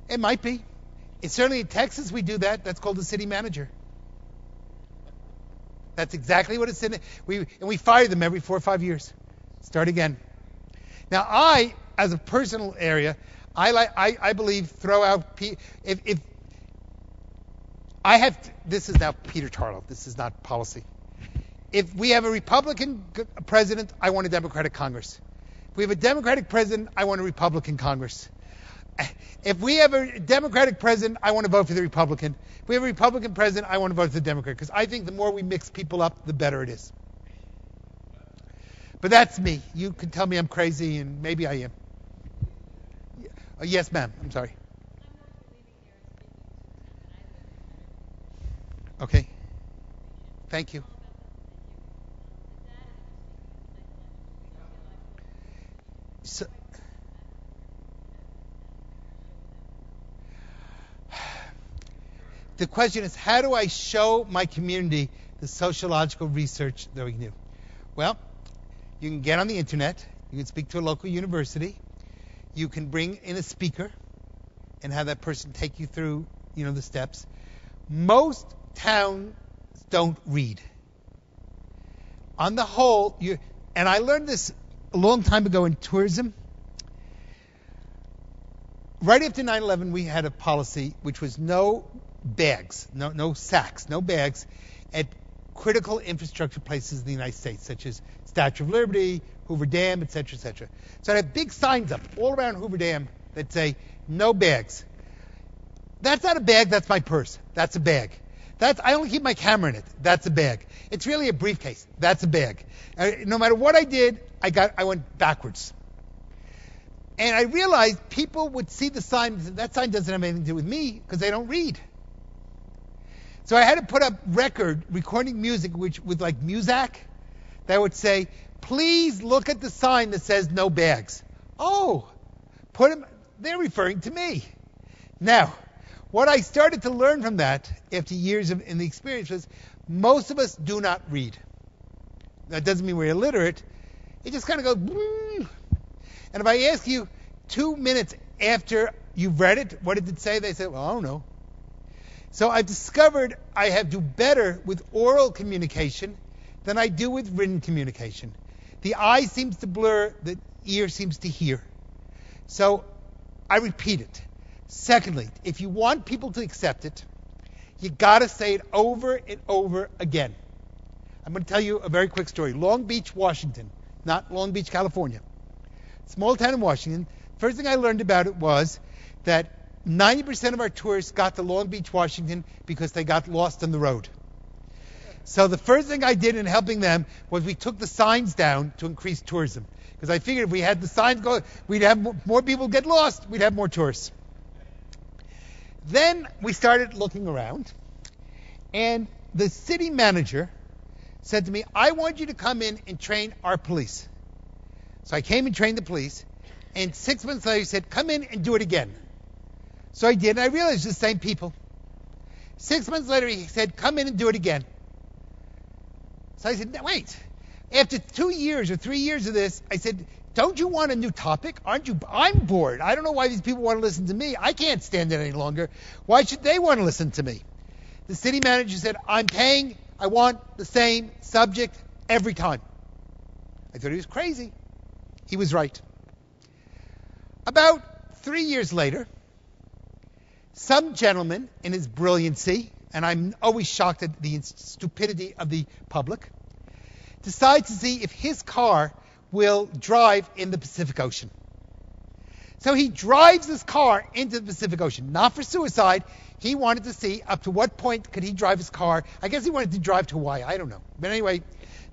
It might be. It's certainly in Texas we do that. That's called the city manager. That's exactly what it's in. We fire them every 4 or 5 years. Start again. Now as a personal area, I believe throw out if I have this is now Peter Tarlow. This is not policy. If we have a Republican president, I want a Democratic Congress. If we have a Democratic president, I want a Republican Congress. If we have a Democratic president, I want to vote for the Republican. If we have a Republican president, I want to vote for the Democrat, because I think the more we mix people up, the better it is. But that's me. You can tell me I'm crazy, and maybe I am. Yes, ma'am. I'm sorry. Okay. Thank you. So, the question is, how do I show my community the sociological research that we do? Well, you can get on the internet. You can speak to a local university. You can bring in a speaker and have that person take you through, the steps. Most towns don't read. On the whole, and I learned this a long time ago in tourism. Right after 9/11, we had a policy which was no bags, no sacks, no bags at critical infrastructure places in the United States, such as Statue of Liberty, Hoover Dam, et cetera, et cetera. So I have big signs up all around Hoover Dam that say, no bags. That's not a bag, that's my purse. That's a bag. I only keep my camera in it. That's a bag. It's really a briefcase. That's a bag. No matter what I did, I went backwards. And I realized people would see the sign and say, that sign doesn't have anything to do with me, because they don't read. So I had to put up recording music, with like Muzak, that would say, please look at the sign that says no bags. Oh, they're referring to me. Now, what I started to learn from that after years in the experience was most of us do not read. That doesn't mean we're illiterate. It just kind of goes, and if I ask you 2 minutes after you've read it, what did it say? They say, well, I don't know. So I've discovered I have to do better with oral communication than I do with written communication. The eye seems to blur, the ear seems to hear. So I repeat it. Secondly, if you want people to accept it, you got to say it over and over again. I'm going to tell you a very quick story. Long Beach, Washington, not Long Beach, California. Small town in Washington. First thing I learned about it was that 90% of our tourists got to Long Beach, Washington because they got lost on the road. So the first thing I did in helping them was we took the signs down to increase tourism. Because I figured if we had the signs go, we'd have more people get lost, we'd have more tourists. Then we started looking around, and the city manager said to me, I want you to come in and train our police. So I came and trained the police, and 6 months later he said, come in and do it again. So I did, and I realized it's the same people. 6 months later he said, come in and do it again. So I said, no, wait. After 2 years or 3 years of this, I said, don't you want a new topic? Aren't you? I'm bored. I don't know why these people want to listen to me. I can't stand it any longer. Why should they want to listen to me? The city manager said, I'm paying. I want the same subject every time. I thought he was crazy. He was right. About 3 years later, some gentleman in his brilliancy, and I'm always shocked at the stupidity of the public, decides to see if his car will drive in the Pacific Ocean. So he drives his car into the Pacific Ocean, not for suicide. He wanted to see up to what point could he drive his car. I guess he wanted to drive to Hawaii. I don't know. But anyway,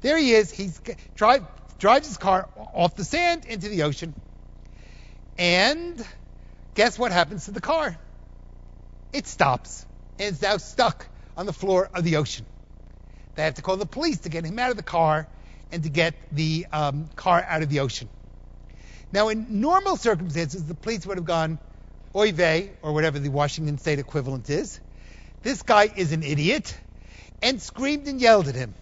there he is. He drives his car off the sand into the ocean. And guess what happens to the car? It stops, and it's now stuck on the floor of the ocean. They have to call the police to get him out of the car and to get the car out of the ocean. Now, in normal circumstances, the police would have gone, oy vey, or whatever the Washington State equivalent is. This guy is an idiot, and screamed and yelled at him.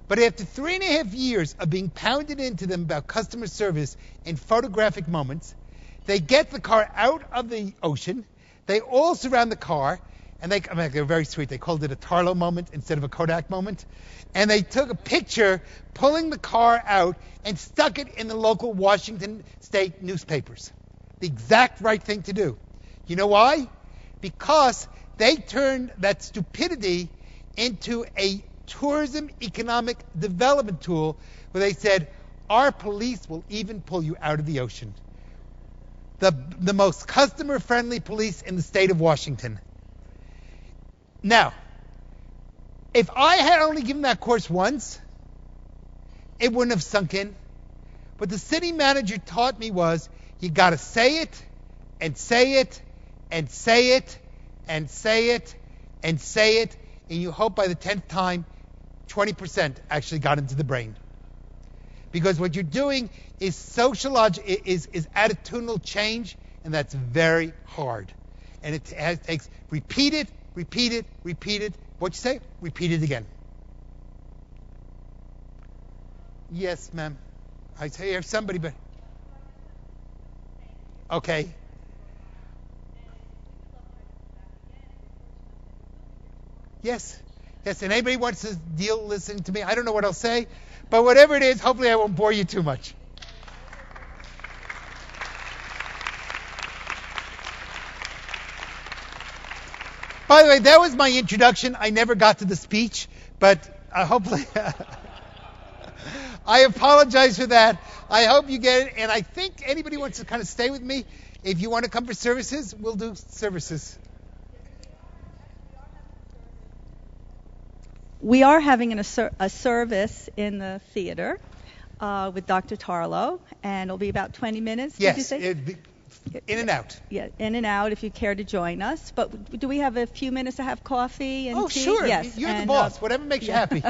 But after 3.5 years of being pounded into them about customer service and photographic moments, they get the car out of the ocean. They all surround the car, and they're very sweet. They called it a Tarlow moment instead of a Kodak moment. And they took a picture pulling the car out and stuck it in the local Washington State newspapers. the exact right thing to do. You know why? Because they turned that stupidity into a tourism economic development tool where they said, our police will even pull you out of the ocean. The most customer-friendly police in the state of Washington. Now, if I had only given that course once, it wouldn't have sunk in. What the city manager taught me was, you got to say it, and say it, and say it, and say it, and say it, and you hope by the 10th time, 20% actually got into the brain. Because what you're doing is is attitudinal change, and that's very hard. And it takes repeat it. What'd you say? Repeat it again. Yes, ma'am. I hear somebody, but okay. Yes. And anybody wants to deal listening to me, I don't know what I'll say, but whatever it is, hopefully I won't bore you too much. By the way, that was my introduction. I never got to the speech, but hopefully I apologize for that. I hope you get it, and I think anybody wants to kind of stay with me. If you want to come for services, we'll do services. We are having a service in the theater with Dr. Tarlow, and it'll be about 20 minutes. Yes, did you say? In and out. Yeah, in and out if you care to join us. But do we have a few minutes to have coffee and tea? Sure. Yes. You're the boss. Whatever makes you happy.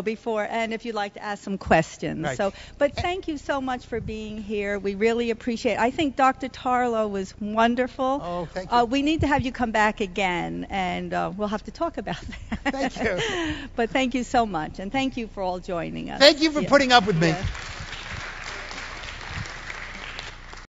Before, and if you'd like to ask some questions. Right. But thank you so much for being here. We really appreciate it. I think Dr. Tarlow was wonderful. Oh, thank you. We need to have you come back again, and we'll have to talk about that. Thank you. But thank you so much, and thank you for all joining us. Thank you for putting up with me. Yeah.